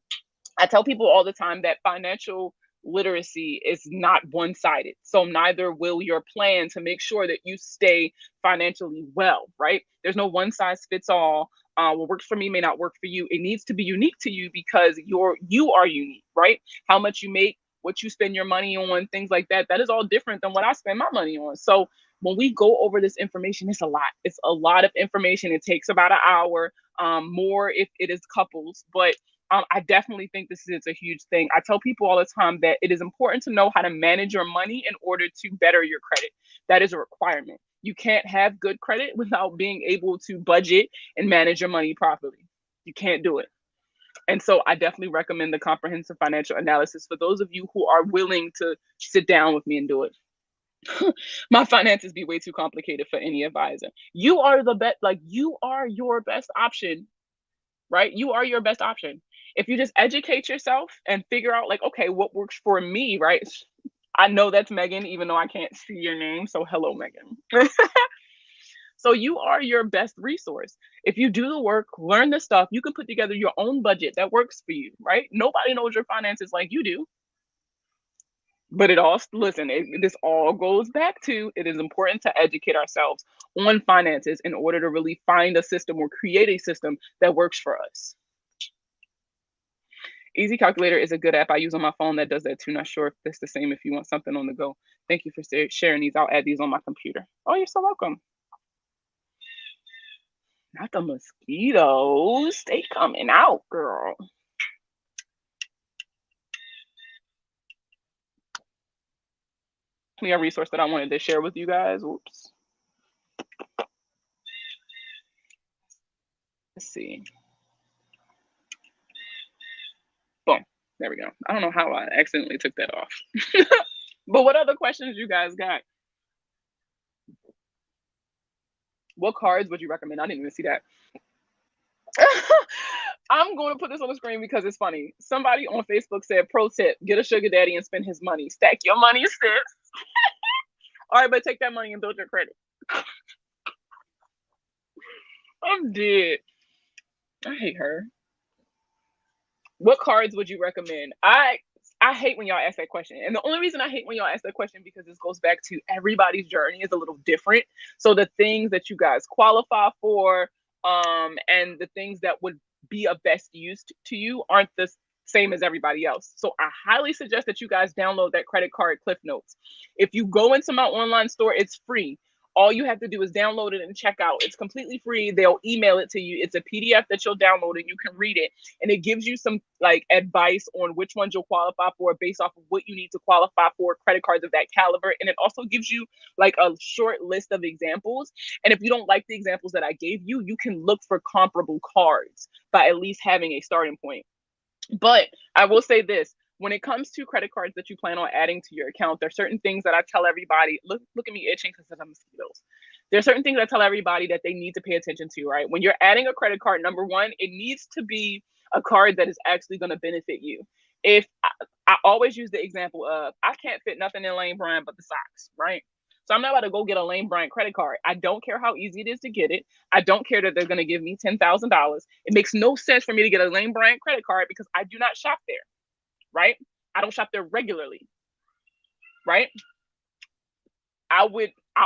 I tell people all the time that financial literacy is not one-sided. So neither will your plan to make sure that you stay financially well, right? There's no one size fits all. What works for me may not work for you. It needs to be unique to you because you are unique, right? How much you make, what you spend your money on, things like that. That is all different than what I spend my money on. So when we go over this information, it's a lot. It's a lot of information. It takes about an hour, more if it is couples. But I definitely think this is a huge thing. I tell people all the time that it is important to know how to manage your money in order to better your credit. That is a requirement. You can't have good credit without being able to budget and manage your money properly. You can't do it. And so I definitely recommend the comprehensive financial analysis for those of you who are willing to sit down with me and do it. My finances be way too complicated for any advisor. You are the best, like you are your best option, right? You are your best option. If you just educate yourself and figure out like, okay, what works for me, right? I know that's Megan, even though I can't see your name. So hello, Megan. So you are your best resource. If you do the work, learn the stuff, you can put together your own budget that works for you, right? Nobody knows your finances like you do. But it all, listen, this all goes back to, it is important to educate ourselves on finances in order to really find a system or create a system that works for us. Easy Calculator is a good app I use on my phone that does that too. Not sure if it's the same if you want something on the go. Thank you for sharing these. I'll add these on my computer. Oh, you're so welcome. Not the mosquitoes. They coming out, girl. A resource that I wanted to share with you guys. Whoops. Let's see. Boom. There we go. I don't know how I accidentally took that off. But what other questions you guys got? What cards would you recommend? I didn't even see that. I'm going to put this on the screen because it's funny. Somebody on Facebook said, pro tip, get a sugar daddy and spend his money. Stack your money, sis. All right, but take that money and build your credit. I'm dead. I hate her. What cards would you recommend? I hate when y'all ask that question. And the only reason I hate when y'all ask that question because this goes back to everybody's journey is a little different. So the things that you guys qualify for, and the things that would be of best use to you aren't the same as everybody else. So I highly suggest that you guys download that credit card Cliff Notes. If you go into my online store, it's free. All you have to do is download it and check out. It's completely free. They'll email it to you. It's a PDF that you'll download and you can read it. And it gives you some like advice on which ones you'll qualify for based off of what you need to qualify for credit cards of that caliber. And it also gives you like a short list of examples. And if you don't like the examples that I gave you, you can look for comparable cards by at least having a starting point. But I will say this. When it comes to credit cards that you plan on adding to your account, there are certain things that I tell everybody, look at me itching because of the mosquitoes. There are certain things I tell everybody that they need to pay attention to, right? When you're adding a credit card, number one, it needs to be a card that is actually going to benefit you. If I always use the example of, I can't fit nothing in Lane Bryant but the socks, right? So I'm not about to go get a Lane Bryant credit card. I don't care how easy it is to get it. I don't care that they're going to give me $10,000. It makes no sense for me to get a Lane Bryant credit card because I do not shop there. Right? I don't shop there regularly. Right? I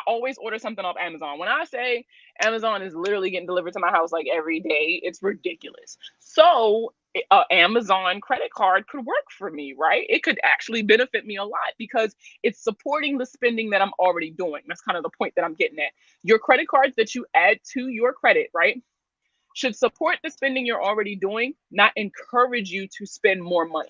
always order something off Amazon. When I say Amazon is literally getting delivered to my house like every day, it's ridiculous. So an Amazon credit card could work for me, right? It could actually benefit me a lot because it's supporting the spending that I'm already doing. That's kind of the point that I'm getting at. Your credit cards that you add to your credit, right, should support the spending you're already doing, not encourage you to spend more money.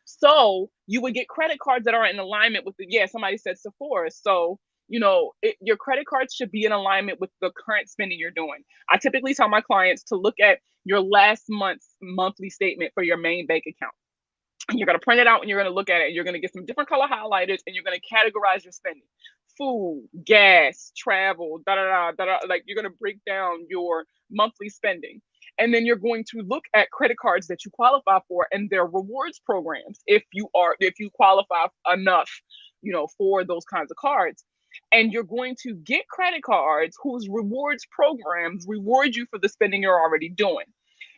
So you would get credit cards that are in alignment with somebody said Sephora. So, your credit cards should be in alignment with the current spending you're doing. I typically tell my clients to look at your last month's monthly statement for your main bank account. And you're going to print it out and you're going to look at it and you're going to get some different color highlighters and you're going to categorize your spending. Food, gas, travel, like you're going to break down your monthly spending. And then you're going to look at credit cards that you qualify for and their rewards programs if you qualify enough, for those kinds of cards. And you're going to get credit cards whose rewards programs reward you for the spending you're already doing.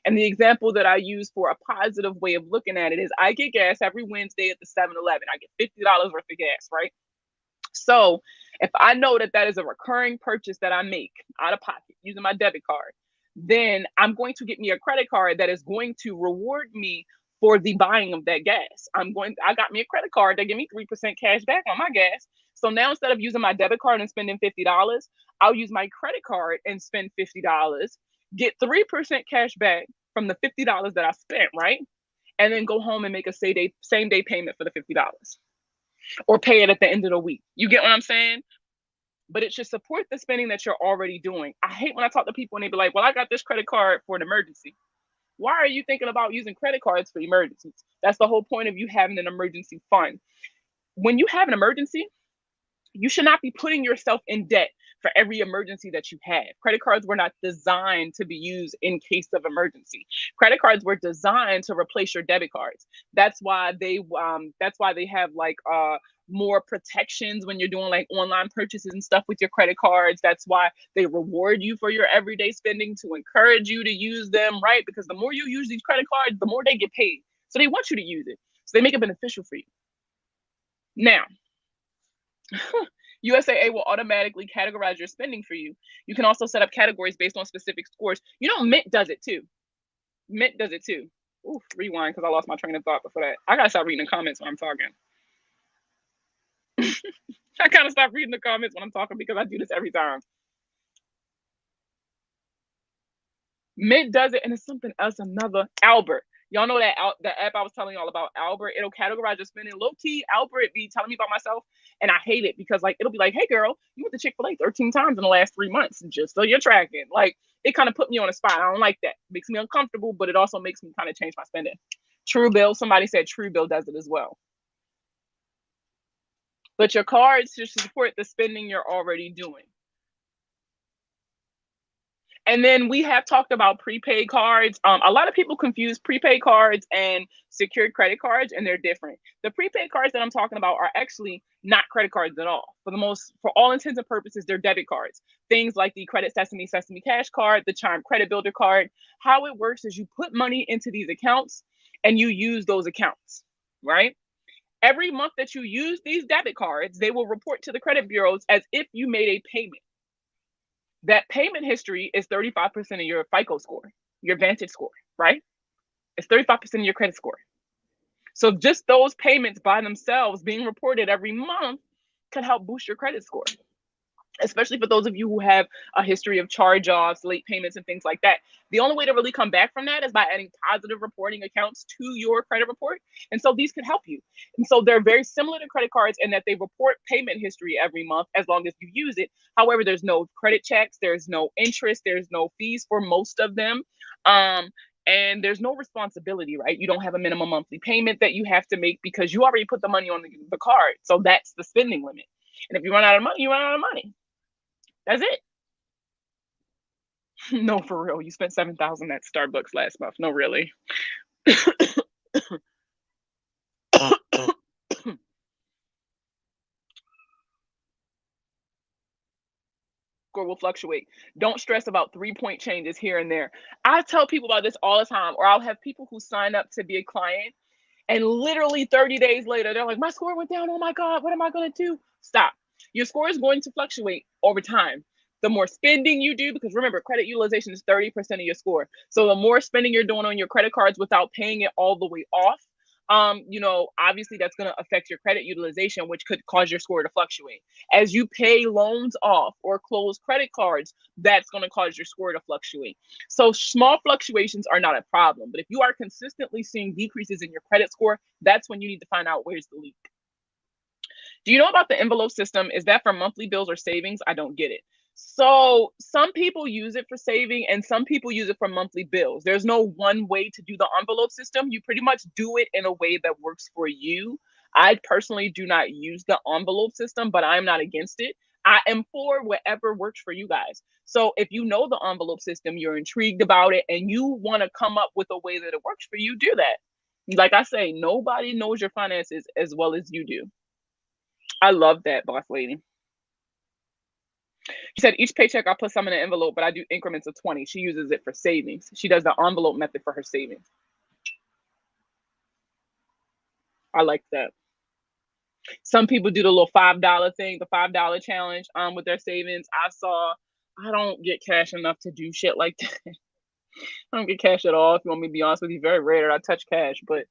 And the example that I use for a positive way of looking at it is I get gas every Wednesday at the 7-Eleven. I get $50 worth of gas, right? So if I know that is a recurring purchase that I make out of pocket using my debit card, then I'm going to get me a credit card that is going to reward me for the buying of that gas. I got me a credit card that give me 3% cash back on my gas. So now instead of using my debit card and spending $50, I'll use my credit card and spend $50, get 3% cash back from the $50 that I spent, right? And then go home and make a same day payment for the $50 or pay it at the end of the week. You get what I'm saying? But it should support the spending that you're already doing. I hate when I talk to people and they be like, well, I got this credit card for an emergency. Why are you thinking about using credit cards for emergencies? That's the whole point of you having an emergency fund. When you have an emergency, you should not be putting yourself in debt for every emergency that you have. Credit cards were not designed to be used in case of emergency. Credit cards were designed to replace your debit cards. That's why they have like more protections when you're doing like online purchases and stuff with your credit cards. That's why they reward you for your everyday spending to encourage you to use them, right? Because the more you use these credit cards, the more they get paid. So they want you to use it. So they make it beneficial for you. Now, USAA will automatically categorize your spending for you. You can also set up categories based on specific scores. You know, Mint does it too. Mint does it too. Ooh, rewind because I lost my train of thought before that. I gotta stop reading the comments when I'm talking. I gotta stop reading the comments when I'm talking because I do this every time. Mint does it, and it's something else. Another Albert. Y'all know that the app I was telling y'all about, Albert. It'll categorize your spending. Low key, Albert be telling me about myself, and I hate it because like it'll be like, "Hey girl, you went to Chick-fil-A 13 times in the last 3 months, just so you're tracking." Like it kind of put me on a spot. I don't like that. It makes me uncomfortable, but it also makes me kind of change my spending. Truebill. Somebody said Truebill does it as well. But your cards should support the spending you're already doing. And then we have talked about prepaid cards. A lot of people confuse prepaid cards and secured credit cards, and they're different. The prepaid cards that I'm talking about are actually not credit cards at all. For all intents and purposes, they're debit cards. Things like the Credit Sesame Cash card, the Chime Credit Builder card. How it works is you put money into these accounts and you use those accounts, right? Every month that you use these debit cards, they will report to the credit bureaus as if you made a payment. That payment history is 35% of your FICO score, your Vantage score, right? It's 35% of your credit score. So just those payments by themselves being reported every month can help boost your credit score, especially for those of you who have a history of charge-offs, late payments, and things like that. The only way to really come back from that is by adding positive reporting accounts to your credit report. And so these can help you. And so they're very similar to credit cards in that they report payment history every month as long as you use it. However, there's no credit checks, there's no interest, there's no fees for most of them. And there's no responsibility, right? You don't have a minimum monthly payment that you have to make because you already put the money on the card. So that's the spending limit. And if you run out of money, you run out of money. That's it. No, for real. You spent $7,000 at Starbucks last month. No, really. Score will fluctuate. Don't stress about 3-point changes here and there. I tell people about this all the time, or I'll have people who sign up to be a client and literally 30 days later, they're like, my score went down. Oh my God, what am I going to do? Stop. Your score is going to fluctuate over time. The more spending you do, because remember, credit utilization is 30% of your score. So the more spending you're doing on your credit cards without paying it all the way off, obviously that's going to affect your credit utilization, which could cause your score to fluctuate. As you pay loans off or close credit cards, that's going to cause your score to fluctuate. So small fluctuations are not a problem. But if you are consistently seeing decreases in your credit score, that's when you need to find out where's the leak. Do you know about the envelope system? Is that for monthly bills or savings? I don't get it. So some people use it for saving and some people use it for monthly bills. There's no one way to do the envelope system. You pretty much do it in a way that works for you. I personally do not use the envelope system, but I'm not against it. I am for whatever works for you guys. So if you know the envelope system, you're intrigued about it, and you want to come up with a way that it works for you, do that. Like I say, nobody knows your finances as well as you do. I love that, boss lady. She said, each paycheck I put some in an envelope, but I do increments of 20. She uses it for savings. She does the envelope method for her savings. I like that. Some people do the little $5 thing, the $5 challenge with their savings. I don't get cash enough to do shit like that. I don't get cash at all. If you want me to be honest with you, very rare that I touch cash, but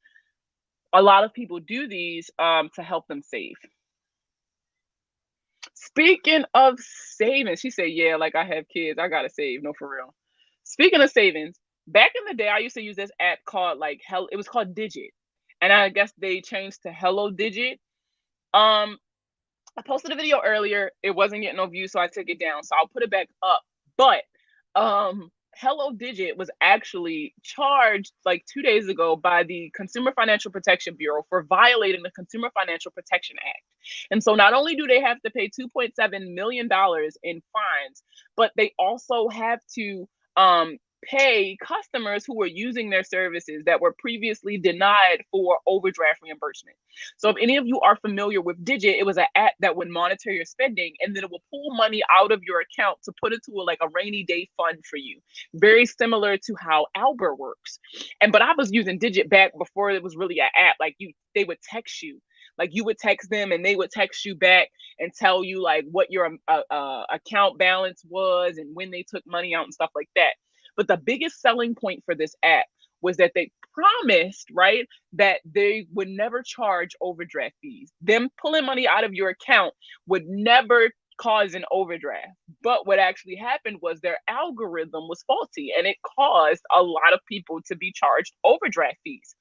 a lot of people do these to help them save. Speaking of savings, she said, yeah, like I have kids, I gotta save. No, for real. Speaking of savings, back in the day, I used to use this app called it was called Digit. And I guess they changed to Hello Digit. I posted a video earlier. It wasn't getting no views, so I took it down. So I'll put it back up. But Hello Digit was actually charged like 2 days ago by the Consumer Financial Protection Bureau for violating the Consumer Financial Protection Act. And so not only do they have to pay $2.7 million in fines, but they also have to pay customers who were using their services that were previously denied for overdraft reimbursement. So if any of you are familiar with Digit, it was an app that would monitor your spending and then it will pull money out of your account to put it to like a rainy day fund for you. Very similar to how Albert works. But I was using Digit back before it was really an app. Like they would text you. Like you would text them and they would text you back and tell you like what your account balance was and when they took money out and stuff like that. But the biggest selling point for this app was that they promised, right, that they would never charge overdraft fees. Them pulling money out of your account would never cause an overdraft. But what actually happened was their algorithm was faulty and it caused a lot of people to be charged overdraft fees.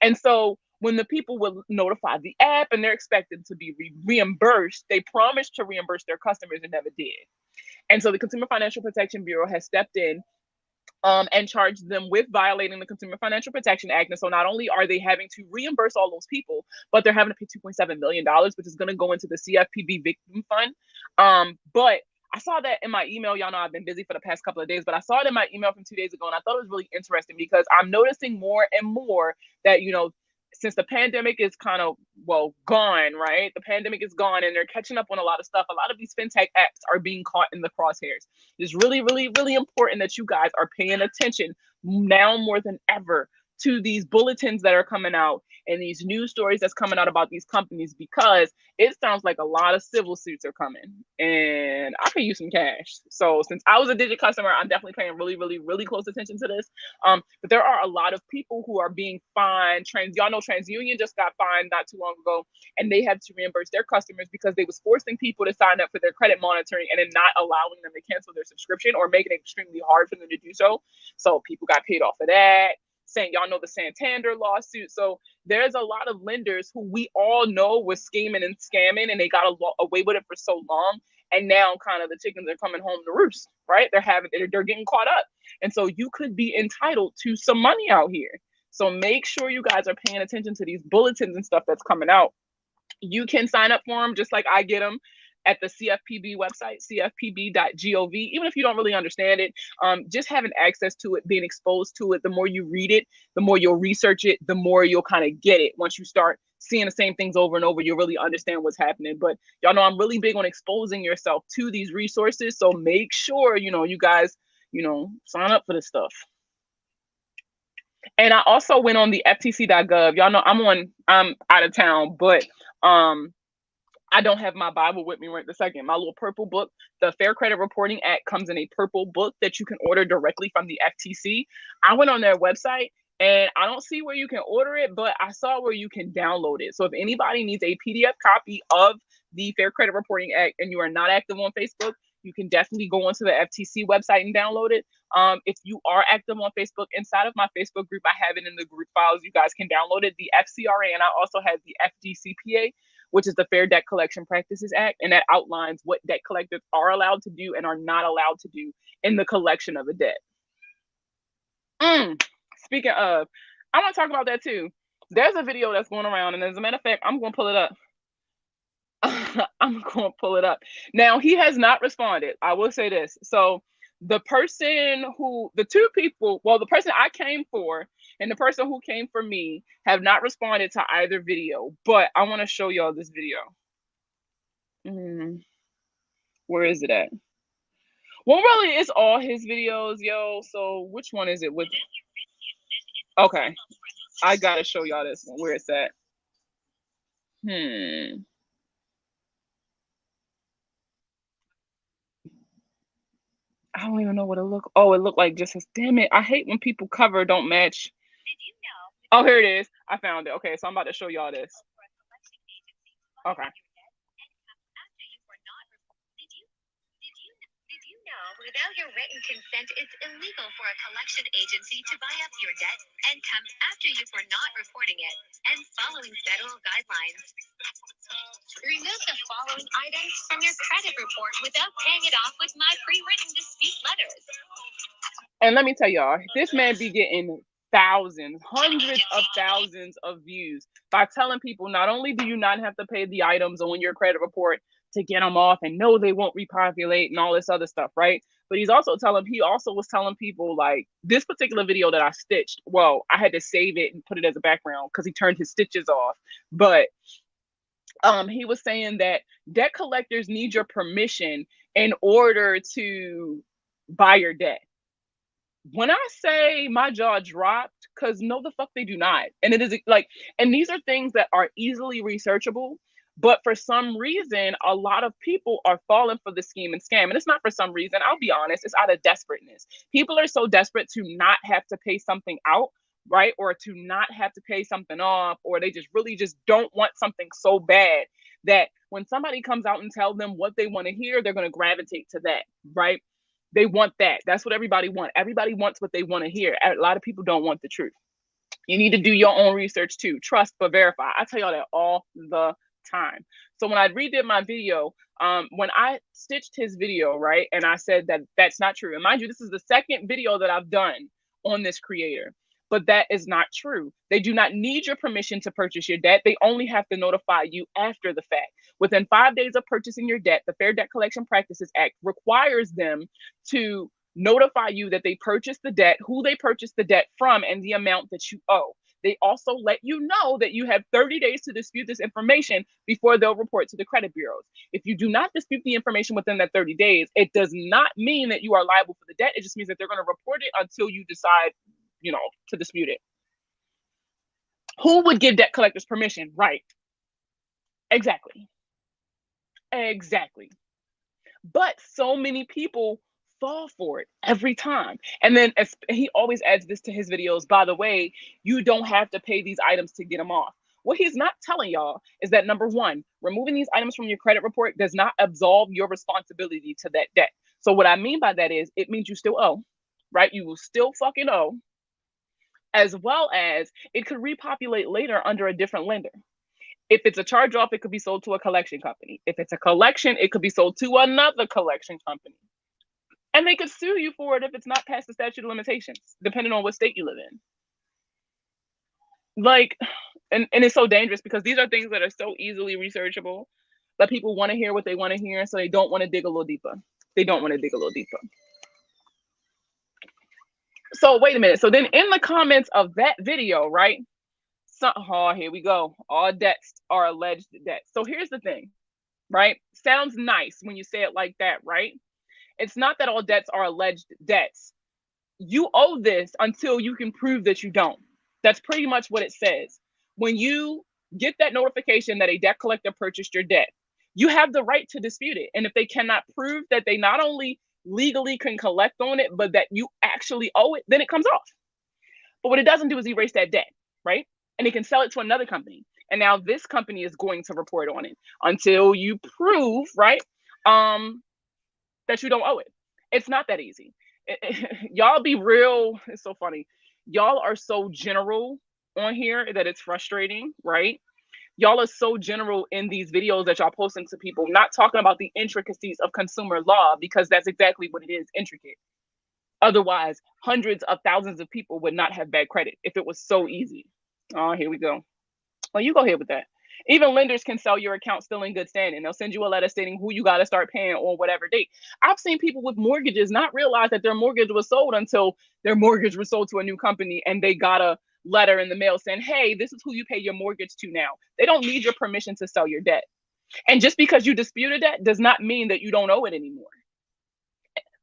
And so when the people would notify the app and they're expected to be reimbursed, they promised to reimburse their customers and never did. And so the Consumer Financial Protection Bureau has stepped in and charged them with violating the Consumer Financial Protection Act. And so not only are they having to reimburse all those people, but they're having to pay $2.7 million, which is going to go into the CFPB Victim Fund. But I saw that in my email. Y'all know I've been busy for the past couple of days, but I saw it in my email from 2 days ago. And I thought it was really interesting because I'm noticing more and more that, since the pandemic is kind of, gone, right? The pandemic is gone and they're catching up on a lot of stuff. A lot of these fintech apps are being caught in the crosshairs. It's really, really, really important that you guys are paying attention now more than ever to these bulletins that are coming out and these news stories that's coming out about these companies, because it sounds like a lot of civil suits are coming and I could use some cash. So since I was a Digit customer, I'm definitely paying really, really, really close attention to this. But there are a lot of people who are being fined. Y'all know TransUnion just got fined not too long ago, and they had to reimburse their customers because they was forcing people to sign up for their credit monitoring and then not allowing them to cancel their subscription or making it extremely hard for them to do so. So people got paid off of that. Saying, y'all know the Santander lawsuit. So there's a lot of lenders who we all know was scheming and scamming, and they got away with it for so long. And now kind of the chickens are coming home to roost, right? They're getting caught up. And so you could be entitled to some money out here. So make sure you guys are paying attention to these bulletins and stuff that's coming out. You can sign up for them just like I get them at the CFPB website, cfpb.gov. Even if you don't really understand it, just having access to it, being exposed to it, the more you read it, the more you'll research it, the more you'll kind of get it. Once you start seeing the same things over and over, you'll really understand what's happening. But y'all know I'm really big on exposing yourself to these resources. So make sure, you guys, sign up for this stuff. And I also went on the ftc.gov. Y'all know I'm out of town, but I don't have my Bible with me right this second. My little purple book, the Fair Credit Reporting Act, comes in a purple book that you can order directly from the FTC. I went on their website and I don't see where you can order it, but I saw where you can download it. So if anybody needs a PDF copy of the Fair Credit Reporting Act and you are not active on Facebook, you can definitely go onto the FTC website and download it. If you are active on Facebook, inside of my Facebook group, I have it in the group files. You guys can download it, the FCRA, and I also have the FDCPA, which is the Fair Debt Collection Practices Act, and that outlines what debt collectors are allowed to do and are not allowed to do in the collection of a debt. Speaking of, I want to talk about that too. There's a video that's going around, and as a matter of fact, I'm going to pull it up. I'm going to pull it up. Now, he has not responded. I will say this. So the person I came for and the person who came for me have not responded to either video, but I want to show y'all this video. Where is it at? Well, really, it's all his videos, yo. So which one is it with? Okay, I gotta show y'all this one. Where it's at? I don't even know what it looked. Oh, it looked like just a. Damn it! I hate when people cover don't match. Did you know? Oh, here it is. I found it. Okay, so I'm about to show y'all this. Okay. Without your written consent, it's illegal for a collection agency to buy up your debt and come after you for not reporting it and following federal guidelines. Remove the following items from your credit report without paying it off with my pre-written dispute letters. And let me tell y'all, this man be getting thousands, hundreds of thousands of views by telling people not only do you not have to pay the items on your credit report to get them off and no, they won't repopulate and all this other stuff, right? But he also was telling people, like, this particular video that I stitched, well, I had to save it and put it as a background because he turned his stitches off. But he was saying that debt collectors need your permission in order to buy your debt. When I say my jaw dropped, because no, the fuck they do not. And it is like, and these are things that are easily researchable, but for some reason, a lot of people are falling for the scheme and scam. And it's not for some reason, I'll be honest, it's out of desperateness. People are so desperate to not have to pay something out, right? Or to not have to pay something off, or they just really just don't want something so bad that when somebody comes out and tells them what they want to hear, they're going to gravitate to that, right? They want that. That's what everybody wants. Everybody wants what they want to hear. A lot of people don't want the truth. You need to do your own research too. Trust but verify. I tell y'all that all the time. So when I redid my video, when I stitched his video, right, and I said that that's not true. And mind you, this is the second video that I've done on this creator. But that is not true. They do not need your permission to purchase your debt. They only have to notify you after the fact. Within 5 days of purchasing your debt, the Fair Debt Collection Practices Act requires them to notify you that they purchased the debt, who they purchased the debt from, and the amount that you owe. They also let you know that you have 30 days to dispute this information before they'll report to the credit bureaus. If you do not dispute the information within that 30 days, it does not mean that you are liable for the debt. It just means that they're going to report it until you decide, to dispute it. Who would give debt collectors permission? Right. Exactly. But so many people fall for it every time. And then he always adds this to his videos. By the way, you don't have to pay these items to get them off. What he's not telling y'all is that, number one, removing these items from your credit report does not absolve your responsibility to that debt. So what I mean by that is it means you still owe, right? You will still fucking owe, as well as it could repopulate later under a different lender. If it's a charge off, it could be sold to a collection company. If it's a collection, it could be sold to another collection company. And they could sue you for it if it's not past the statute of limitations, depending on what state you live in. Like, and it's so dangerous because these are things that are so easily researchable that people want to hear what they want to hear, so they don't want to dig a little deeper. So wait a minute. So then in the comments of that video, right? Here we go. All debts are alleged debts. So here's the thing, right? Sounds nice when you say it like that, right? It's not that all debts are alleged debts. You owe this until you can prove that you don't. That's pretty much what it says. When you get that notification that a debt collector purchased your debt, you have the right to dispute it. And if they cannot prove that they not only legally can collect on it, but that you actually owe it, then it comes off. But what it doesn't do is erase that debt, right? And it can sell it to another company. And now this company is going to report on it until you prove, right, that you don't owe it. It's not that easy. Y'all be real. It's so funny. Y'all are so general on here that it's frustrating, right? Y'all are so general in these videos that y'all posting to people, not talking about the intricacies of consumer law, because that's exactly what it is, intricate. Otherwise, hundreds of thousands of people would not have bad credit if it was so easy. Oh, here we go. Well, you go ahead with that. Even lenders can sell your account still in good standing. They'll send you a letter stating who you got to start paying on whatever date. I've seen people with mortgages not realize that their mortgage was sold until their mortgage was sold to a new company and they got a letter in the mail saying, hey, this is who you pay your mortgage to now. They don't need your permission to sell your debt. And just because you disputed that does not mean that you don't owe it anymore.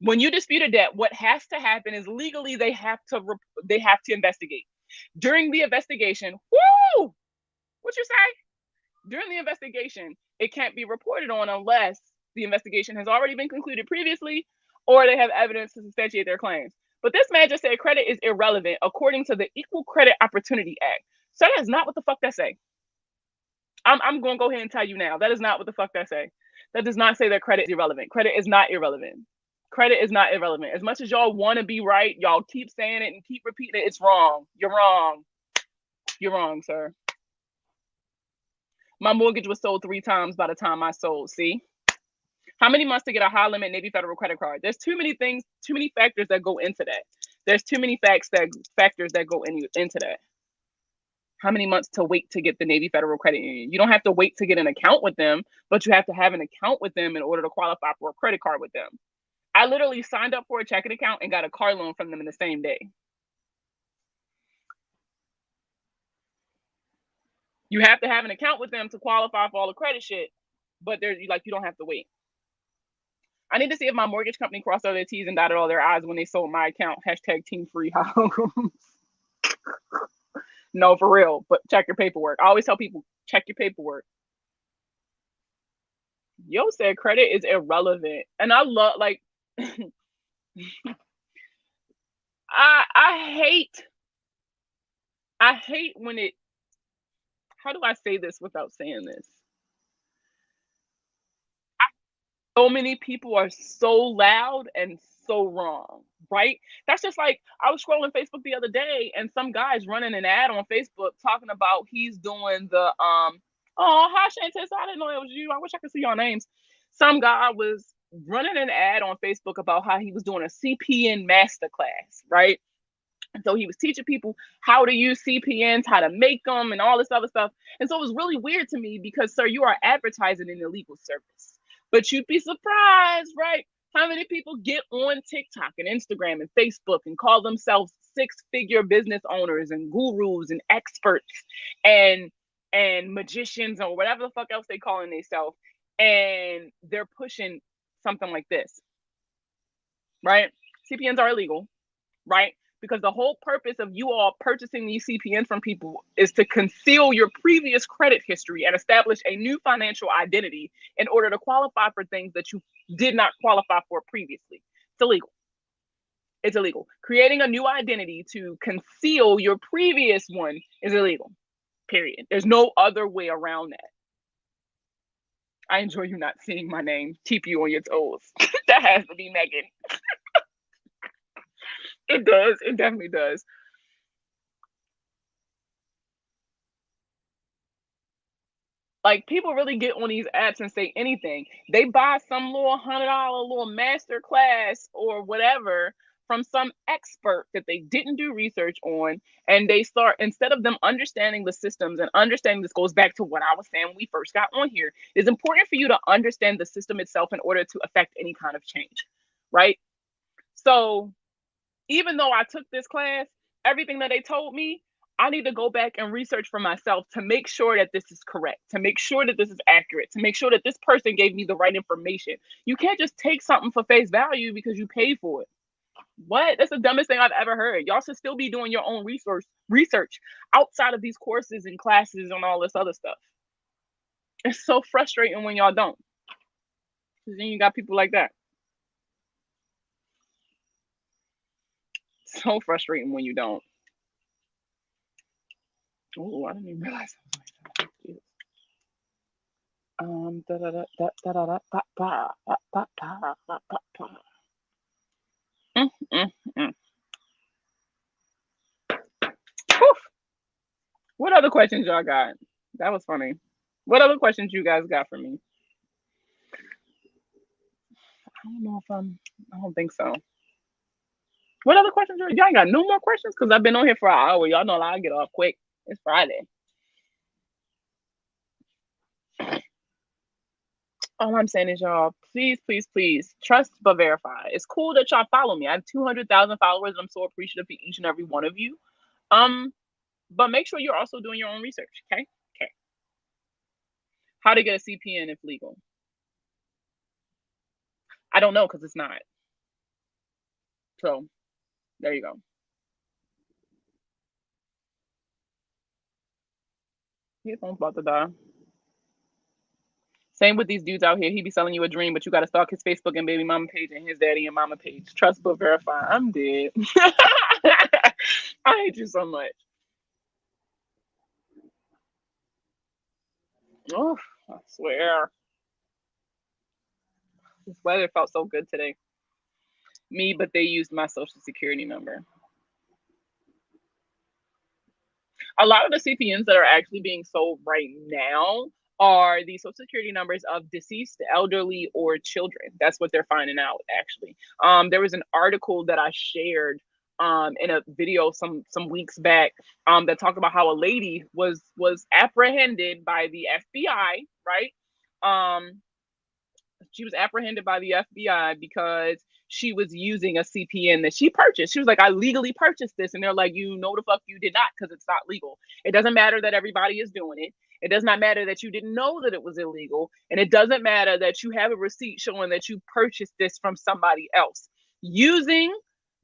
When you dispute a debt, what has to happen is legally they have to investigate. During the investigation, what you say? During the investigation, it can't be reported on unless the investigation has already been concluded previously or they have evidence to substantiate their claims. But this man just said credit is irrelevant according to the Equal Credit Opportunity Act. So that is not what the fuck that say. I'm going to go ahead and tell you now. That is not what the fuck that say. That does not say that credit is irrelevant. Credit is not irrelevant. Credit is not irrelevant. As much as y'all want to be right, y'all keep saying it and keep repeating it. It's wrong. You're wrong. You're wrong, sir. My mortgage was sold 3 times by the time I sold. See? How many months to get a high limit Navy Federal credit card? There's too many things, too many factors that go into that. There's too many factors that go into that. How many months to wait to get the Navy Federal Credit Union? You don't have to wait to get an account with them, but you have to have an account with them in order to qualify for a credit card with them. I literally signed up for a checking account and got a car loan from them in the same day. You have to have an account with them to qualify for all the credit shit, but there's like you don't have to wait. I need to see if my mortgage company crossed all their T's and dotted all their I's when they sold my account. Hashtag team free. No, for real. But check your paperwork. I always tell people, check your paperwork. Yo said credit is irrelevant. And I love like I hate when it, how do I say this without saying this? So many people are so loud and so wrong, right? That's just like I was scrolling Facebook the other day and some guy's running an ad on Facebook talking about he's doing the oh hi Shantis, I didn't know it was you. I wish I could see your names. Some guy was running an ad on Facebook about how he was doing a CPN masterclass, right? And so he was teaching people how to use CPNs, how to make them, and all this other stuff. And so it was really weird to me because, sir, you are advertising an illegal service. But you'd be surprised, right? How many people get on TikTok and Instagram and Facebook and call themselves 6-figure business owners and gurus and experts and magicians or whatever the fuck else they calling themselves, and they're pushing something like this, right? CPNs are illegal, right? Because the whole purpose of you all purchasing these CPNs from people is to conceal your previous credit history and establish a new financial identity in order to qualify for things that you did not qualify for previously. It's illegal. It's illegal. Creating a new identity to conceal your previous one is illegal. Period. There's no other way around that. I enjoy you not seeing my name. Keep you on your toes. That has to be Megan. It does. It definitely does. Like people really get on these apps and say anything. They buy some little $100 little master class or whatever from some expert that they didn't do research on, and they start, instead of them understanding the systems and understanding, this goes back to what I was saying when we first got on here. It's important for you to understand the system itself in order to affect any kind of change, right? So even though I took this class, everything that they told me, I need to go back and research for myself to make sure that this is correct, to make sure that this is accurate, to make sure that this person gave me the right information. You can't just take something for face value because you paid for it. What? That's the dumbest thing I've ever heard. Y'all should still be doing your own research outside of these courses and classes and all this other stuff. It's so frustrating when y'all don't. Because then you got people like that. So frustrating when you don't. Oh, I didn't even realize that was What other questions y'all got? That was funny. What other questions you guys got for me? I don't know if I don't think so. What other questions? Y'all ain't got no more questions? Because I've been on here for an hour. Y'all know I get off quick. It's Friday. All I'm saying is, y'all, please, please, please trust but verify. It's cool that y'all follow me. I have 200,000 followers. I'm so appreciative for each and every one of you. But make sure you're also doing your own research. Okay. How to get a CPN if legal? I don't know because it's not. So there you go. His phone's about to die. Same with these dudes out here. He be selling you a dream, but you got to stalk his Facebook and baby mama page and his daddy and mama page. Trust but verify. I'm dead. I hate you so much. Oh, I swear. This weather felt so good today. me, but they used my social security number. A lot of the CPNs that are actually being sold right now are the social security numbers of deceased elderly or children. That's what they're finding out actually. There was an article that I shared in a video some weeks back that talked about how a lady was apprehended by the FBI, right? Um, she was apprehended by the FBI because she was using a CPN that she purchased. She was like, I legally purchased this. And they're like, you know, the fuck you did not, because it's not legal. It doesn't matter that everybody is doing it. It does not matter that you didn't know that it was illegal. And it doesn't matter that you have a receipt showing that you purchased this from somebody else. Using,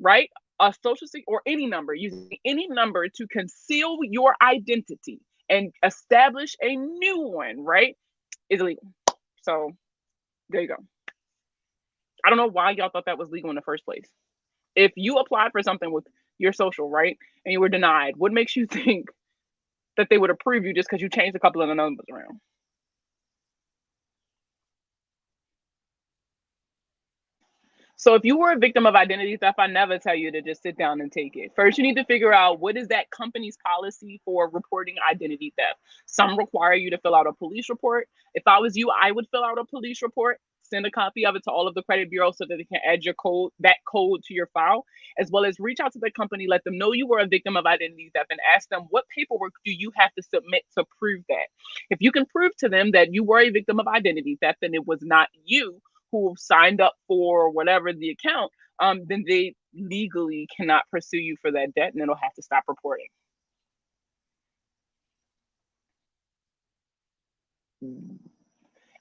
right, a social security or any number, using any number to conceal your identity and establish a new one, right, is illegal. So there you go. I don't know why y'all thought that was legal in the first place. If you applied for something with your social, right, and you were denied, what makes you think that they would approve you just because you changed a couple of the numbers around? So if you were a victim of identity theft, I never tell you to just sit down and take it. First, you need to figure out what is that company's policy for reporting identity theft. Some require you to fill out a police report. If I was you, I would fill out a police report, send a copy of it to all of the credit bureaus so that they can add your code, that code to your file, as well as reach out to the company, let them know you were a victim of identity theft, and ask them what paperwork do you have to submit to prove that. If you can prove to them that you were a victim of identity theft and it was not you who signed up for whatever the account, then they legally cannot pursue you for that debt and it'll have to stop reporting.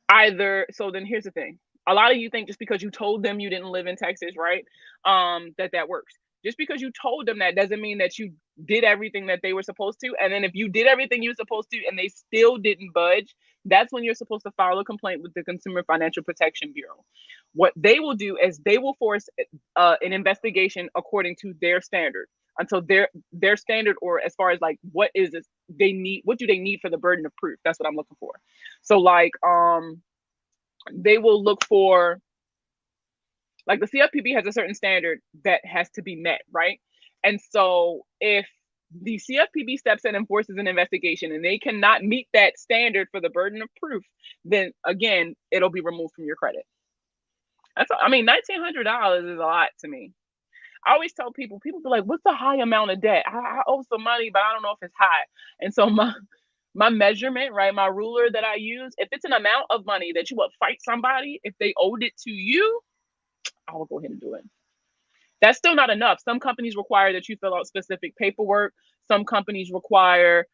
Either, so then here's the thing. A lot of you think just because you told them you didn't live in Texas, right? That works. Just because you told them that doesn't mean that you did everything that they were supposed to. And then if you did everything you were supposed to and they still didn't budge, that's when you're supposed to file a complaint with the Consumer Financial Protection Bureau. What they will do is they will force an investigation according to their standard until their standard, or as far as like what is it they need, what do they need for the burden of proof? That's what I'm looking for. So like they will look for, like, the CFPB has a certain standard that has to be met, right? And so if the CFPB steps in and forces an investigation and they cannot meet that standard for the burden of proof, then again, it'll be removed from your credit. I mean, $1,900 is a lot to me. I always tell people be like, what's a high amount of debt? I owe some money, but I don't know if it's high. And so my measurement, right, my ruler that I use, if it's an amount of money that you would fight somebody if they owed it to you, I will go ahead and do it. That's still not enough. Some companies require that you fill out specific paperwork. Some companies require,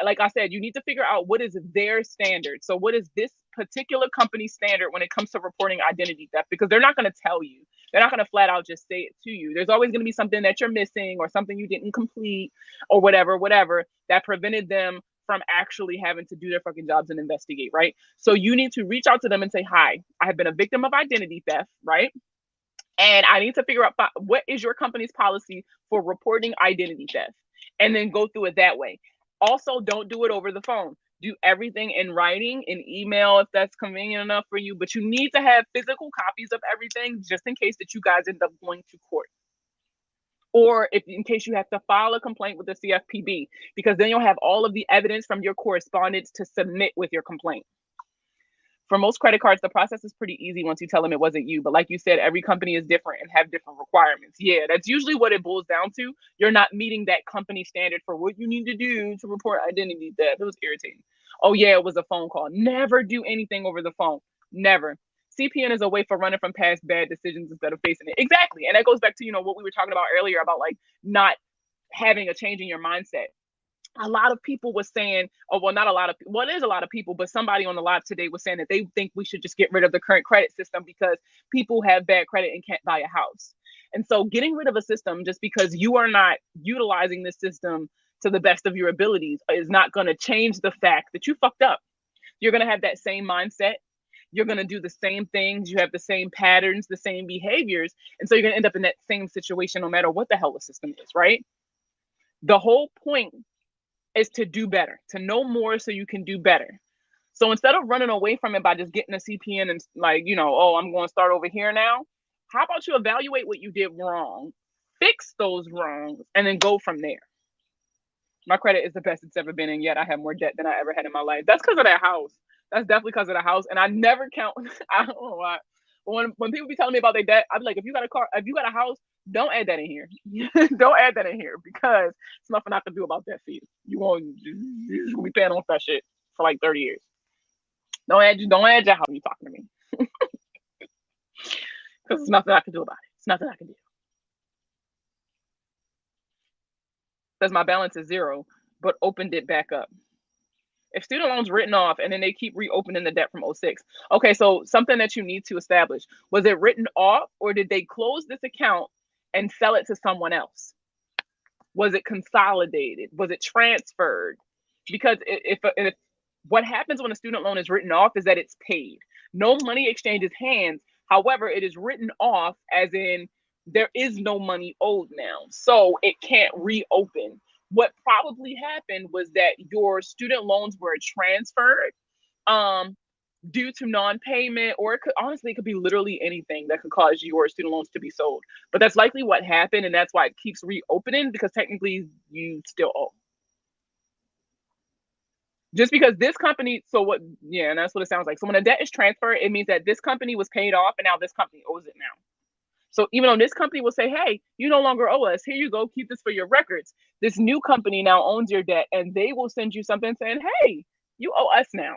like I said, you need to figure out what is their standard. So what is this particular company's standard when it comes to reporting identity theft? Because they're not going to tell you. They're not going to flat out just say it to you. There's always going to be something that you're missing or something you didn't complete or whatever that prevented them from actually having to do their fucking jobs and investigate, right? So you need to reach out to them and say, hi, I have been a victim of identity theft, right? And I need to figure out what is your company's policy for reporting identity theft, and then go through it that way. Also, don't do it over the phone. Do everything in writing, in email, if that's convenient enough for you. But you need to have physical copies of everything just in case that you guys end up going to court. Or if in case you have to file a complaint with the CFPB, because then you'll have all of the evidence from your correspondence to submit with your complaint. For most credit cards, the process is pretty easy once you tell them it wasn't you. But like you said, every company is different and have different requirements. Yeah, that's usually what it boils down to. You're not meeting that company standard for what you need to do to report identity theft. It was irritating. Oh yeah, it was a phone call. Never do anything over the phone. Never. CPN is a way for running from past bad decisions instead of facing it. Exactly. And that goes back to, what we were talking about earlier about like not having a change in your mindset. A lot of people was saying, oh, well, not a lot of people, well, there's a lot of people, but somebody on the live today was saying that they think we should just get rid of the current credit system because people have bad credit and can't buy a house. And so getting rid of a system just because you are not utilizing this system to the best of your abilities is not going to change the fact that you fucked up. You're going to have that same mindset. You're going to do the same things. You have the same patterns, the same behaviors. And so you're going to end up in that same situation no matter what the hell the system is, right? The whole point is to do better, to know more so you can do better. So instead of running away from it by just getting a CPN and like, oh, I'm going to start over here now, How about you evaluate what you did wrong, fix those wrongs, and then go from there? My credit is the best it's ever been, and yet I have more debt than I ever had in my life. That's because of that house. That's definitely because of the house. And I never count. I don't know why. But when people be telling me about their debt, I'd be like, if you got a car, if you got a house, don't add that in here. Don't add that in here because it's nothing I can do about that for you. You're just gonna be paying off that shit for like 30 years. Don't add your house. You talking to me because it's nothing I can do about it. It's nothing I can do because my balance is zero, but opened it back up. If student loans written off and then they keep reopening the debt from '06. Okay, so something that you need to establish, was it written off or did they close this account and sell it to someone else? Was it consolidated? Was it transferred? Because if what happens when a student loan is written off is that it's paid. No money exchanges hands. However, it is written off as in there is no money owed now. So it can't reopen. What probably happened was that your student loans were transferred um, due to non-payment, or honestly, it could be literally anything that could cause your student loans to be sold. But that's likely what happened, and that's why it keeps reopening because technically you still owe. Just because this company, so what, yeah, and that's what it sounds like. So when a debt is transferred, it means that this company was paid off and now this company owes it now. So even though this company will say, hey, you no longer owe us, here you go, keep this for your records. This new company now owns your debt and they will send you something saying, hey, you owe us now.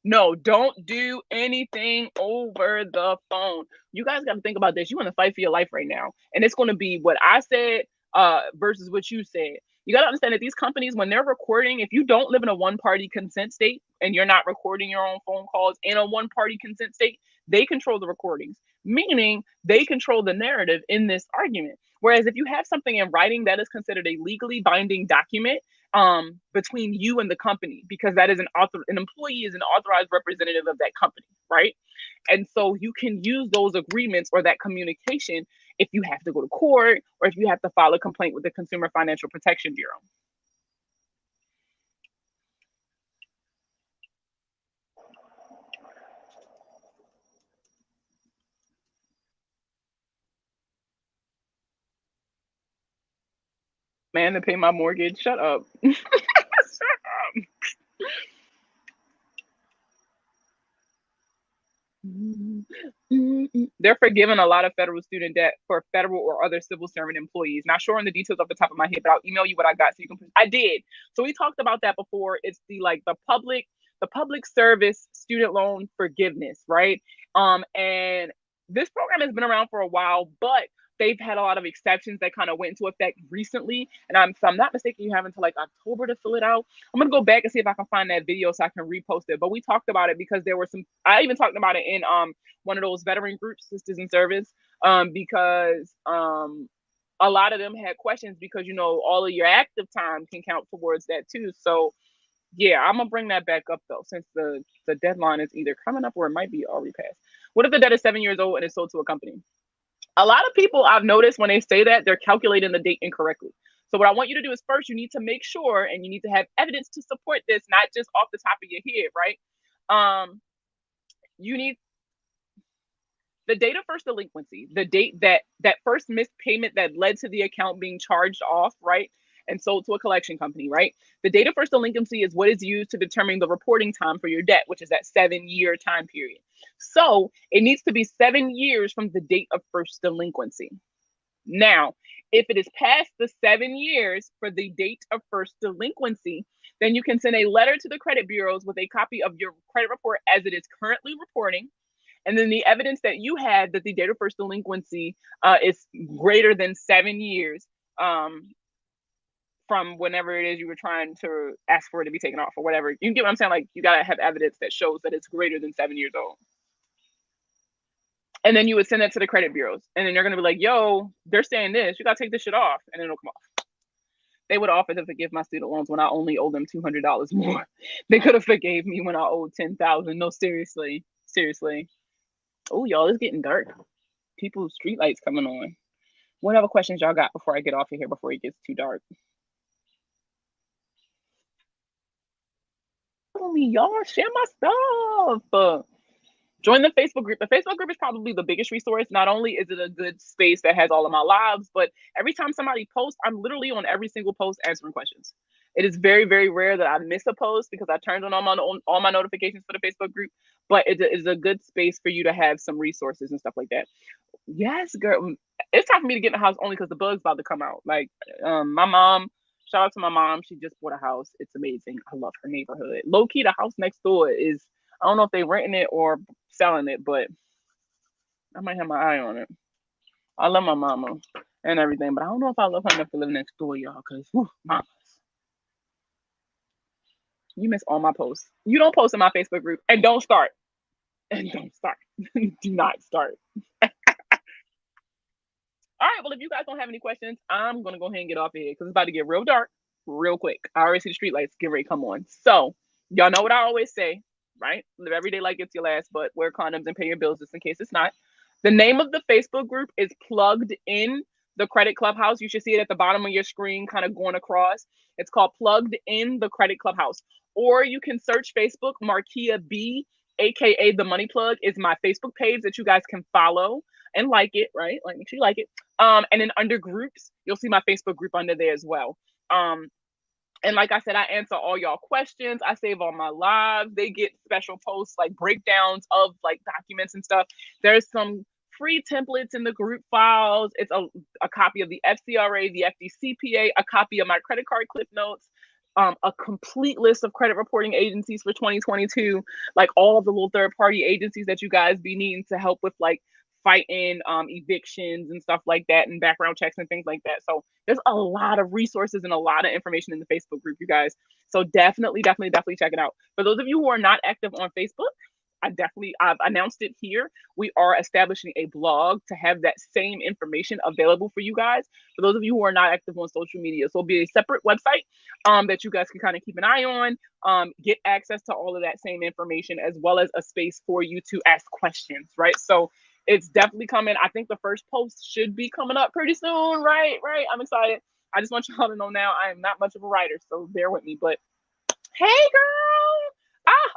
No, don't do anything over the phone. You guys got to think about this. You want to fight for your life right now. And it's going to be what I said versus what you said. You got to understand that these companies, when they're recording, if you don't live in a one-party consent state and you're not recording your own phone calls in a one-party consent state, they control the recordings, meaning they control the narrative in this argument. Whereas if you have something in writing, that is considered a legally binding document between you and the company, because that is an employee is an authorized representative of that company, right? And so you can use those agreements or that communication if you have to go to court or if you have to file a complaint with the Consumer Financial Protection Bureau. Man, to pay my mortgage. Shut up. Shut up. They're forgiving a lot of federal student debt for federal or other civil servant employees. Not sure on the details off the top of my head, but I'll email you what I got so you can. I did. So we talked about that before. It's the public service student loan forgiveness, right? And this program has been around for a while, but they've had a lot of exceptions that kind of went into effect recently. And if I'm not mistaken, you have until like October to fill it out. I'm gonna go back and see if I can find that video so I can repost it. But we talked about it because there were some. I even talked about it in one of those veteran groups, Sisters in Service, because a lot of them had questions because all of your active time can count towards that too. So yeah, I'm gonna bring that back up though, since the deadline is either coming up or it might be already passed. What if the debt is 7 years old and it's sold to a company? A lot of people I've noticed when they say that, they're calculating the date incorrectly. So what I want you to do is first, you need to make sure, and you need to have evidence to support this, not just off the top of your head, right? You need the date of first delinquency, the date that first missed payment that led to the account being charged off, right? And sold to a collection company, right? The date of first delinquency is what is used to determine the reporting time for your debt, which is that 7-year time period. So it needs to be 7 years from the date of first delinquency. Now, if it is past the 7 years for the date of first delinquency, then you can send a letter to the credit bureaus with a copy of your credit report as it is currently reporting. And then the evidence that you had that the date of first delinquency is greater than 7 years from whenever it is you were trying to ask for it to be taken off or whatever. You get what I'm saying? Like, you got to have evidence that shows that it's greater than 7 years old. And then you would send that to the credit bureaus. And then they're going to be like, yo, they're saying this. You got to take this shit off. And then it'll come off. They would offer to forgive my student loans when I only owe them $200 more. They could have forgave me when I owed $10,000. No, seriously. Seriously. Oh, y'all, it's getting dark. People's street lights coming on. What other questions y'all got before I get off of here before it gets too dark? Tell me, y'all, share my stuff. Join the Facebook group. The Facebook group is probably the biggest resource. Not only is it a good space that has all of my lives, but every time somebody posts, I'm literally on every single post answering questions. It is very, very rare that I miss a post because I turned on all my notifications for the Facebook group. But it is a good space for you to have some resources and stuff like that. Yes, girl. It's time for me to get in the house only because the bug's about to come out. Like, my mom, shout out to my mom. She just bought a house. It's amazing. I love her neighborhood. Low key, the house next door is, I don't know if they renting it or selling it, but I might have my eye on it. I love my mama and everything, but I don't know if I love her enough to live next door, y'all, because, mama, you miss all my posts. You don't post in my Facebook group and don't start. And don't start. Do not start. All right, well, if you guys don't have any questions, I'm gonna go ahead and get off of here because it's about to get real dark real quick. I already see the street lights get ready to come on. So y'all know what I always say, right? Live every day like it's your last, but wear condoms and pay your bills just in case it's not. The name of the Facebook group is Plugged In the Credit Clubhouse. You should see it at the bottom of your screen, kind of going across. It's called Plugged In the Credit Clubhouse. Or you can search Facebook. Markia B, aka the Money Plug, is my Facebook page that you guys can follow and like it, right? Like, make sure you like it. And then under groups, you'll see my Facebook group under there as well. And like I said, I answer all y'all questions. I save all my lives. They get special posts like breakdowns of like documents and stuff. There's some free templates in the group files. It's a copy of the FCRA, the FDCPA, a copy of my credit card clip notes, a complete list of credit reporting agencies for 2022, like all of the little third party agencies that you guys be needing to help with like fighting evictions and stuff like that and background checks and things like that. So there's a lot of resources and a lot of information in the Facebook group, you guys. So definitely check it out. For those of you who are not active on Facebook, I've announced it here. We are establishing a blog to have that same information available for you guys. For those of you who are not active on social media, so it'll be a separate website that you guys can kind of keep an eye on, get access to all of that same information, as well as a space for you to ask questions, right? So it's definitely coming. I think the first post should be coming up pretty soon, right? Right. I'm excited. I just want y'all to know now I am not much of a writer, so bear with me. But hey, girl.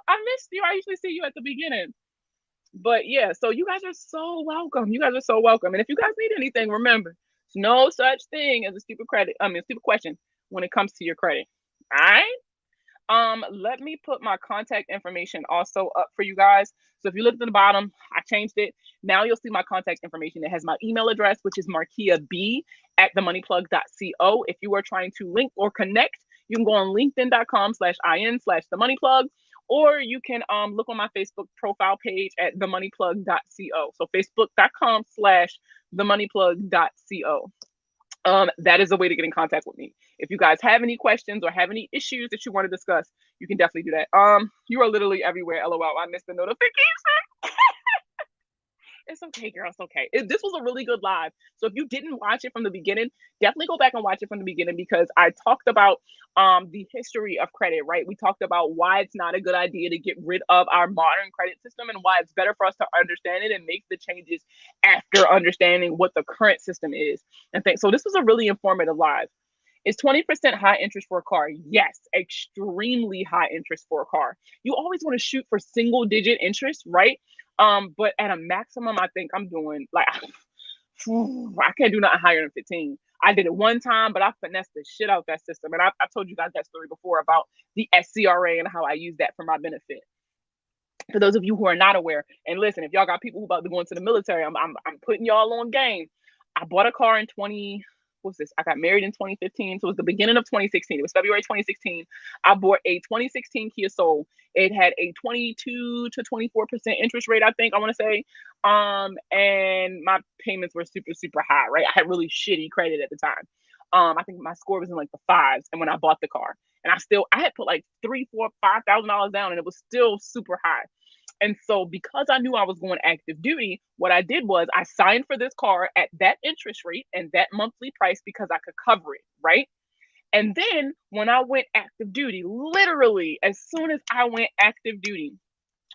I missed you. I usually see you at the beginning. But yeah, so you guys are so welcome. You guys are so welcome. And if you guys need anything, remember, there's no such thing as a stupid stupid question when it comes to your credit. All right. Let me put my contact information also up for you guys. So if you look at the bottom, I changed it. Now you'll see my contact information. It has my email address, which is markiab@themoneyplug.co. If you are trying to link or connect, you can go on linkedin.com/in/themoneyplug, or you can look on my Facebook profile page at themoneyplug.co. So facebook.com/themoneyplug.co. That is a way to get in contact with me. If you guys have any questions or have any issues that you want to discuss, you can definitely do that. You are literally everywhere. LOL. I missed the notification. It's okay, girl. It's okay. This was a really good live. So if you didn't watch it from the beginning, definitely go back and watch it from the beginning, because I talked about the history of credit, right? We talked about why it's not a good idea to get rid of our modern credit system and why it's better for us to understand it and make the changes after understanding what the current system is. And things. So this was a really informative live. Is 20% high interest for a car? Yes, extremely high interest for a car. You always want to shoot for single digit interest, right? But at a maximum, I think I'm doing like I can't do nothing higher than 15. I did it one time, but I finessed the shit out that system. And I've told you guys that story before about the SCRA and how I use that for my benefit. For those of you who are not aware, and listen, if y'all got people who about to go into the military, I'm putting y'all on game. I bought a car in what's this? I got married in 2015. So it was the beginning of 2016. It was February 2016. I bought a 2016 Kia Soul. It had a 22 to 24% interest rate, I think, I want to say. And my payments were super, super high, right? I had really shitty credit at the time. I think my score was in like the fives. And when I bought the car, and I had put like $3,000, $4,000, $5,000 down, and it was still super high. And so because I knew I was going active duty, what I did was I signed for this car at that interest rate and that monthly price because I could cover it, right? And then when I went active duty, literally as soon as I went active duty,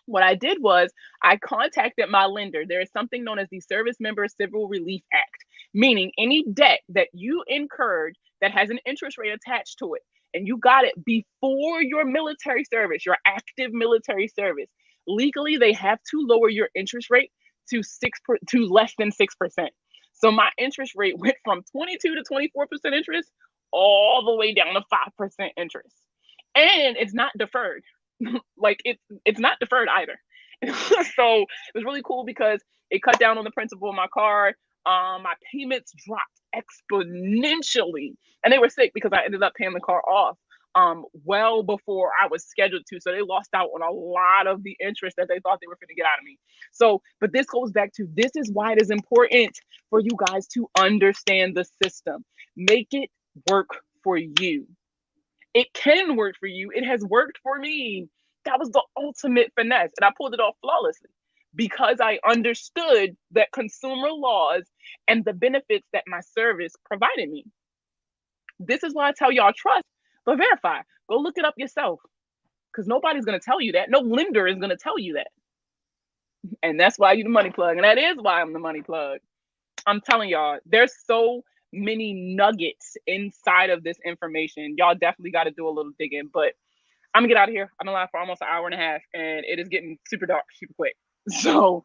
what I did was I contacted my lender. There is something known as the Service Member Civil Relief Act, meaning any debt that you incurred that has an interest rate attached to it, and you got it before your military service, your active military service, Legally, they have to lower your interest rate to to less than 6%. So my interest rate went from 22 to 24% interest all the way down to 5% interest. And it's not deferred. Like it's not deferred either. So it was really cool because it cut down on the principal of my car. My payments dropped exponentially, and they were sick because I ended up paying the car off well before I was scheduled to. So they lost out on a lot of the interest that they thought they were going to get out of me. So, but this goes back to, this is why it is important for you guys to understand the system. Make it work for you. It can work for you. It has worked for me. That was the ultimate finesse. And I pulled it off flawlessly because I understood that consumer laws and the benefits that my service provided me. This is why I tell y'all, trust, but verify. Go look it up yourself because nobody's going to tell you that. No lender is going to tell you that. And that's why you're the money plug. And that is why I'm the money plug. I'm telling y'all, there's so many nuggets inside of this information. Y'all definitely got to do a little digging, but I'm gonna get out of here. I've been live for almost an hour and a half and it is getting super dark, super quick. So,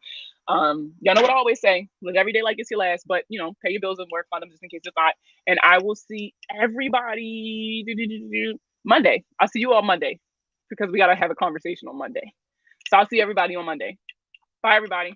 y'all know what I always say, live every day like it's your last, but pay your bills and work on them just in case it's not. And I will see everybody Monday. I'll see you all Monday because we got to have a conversation on Monday. So I'll see everybody on Monday. Bye, everybody.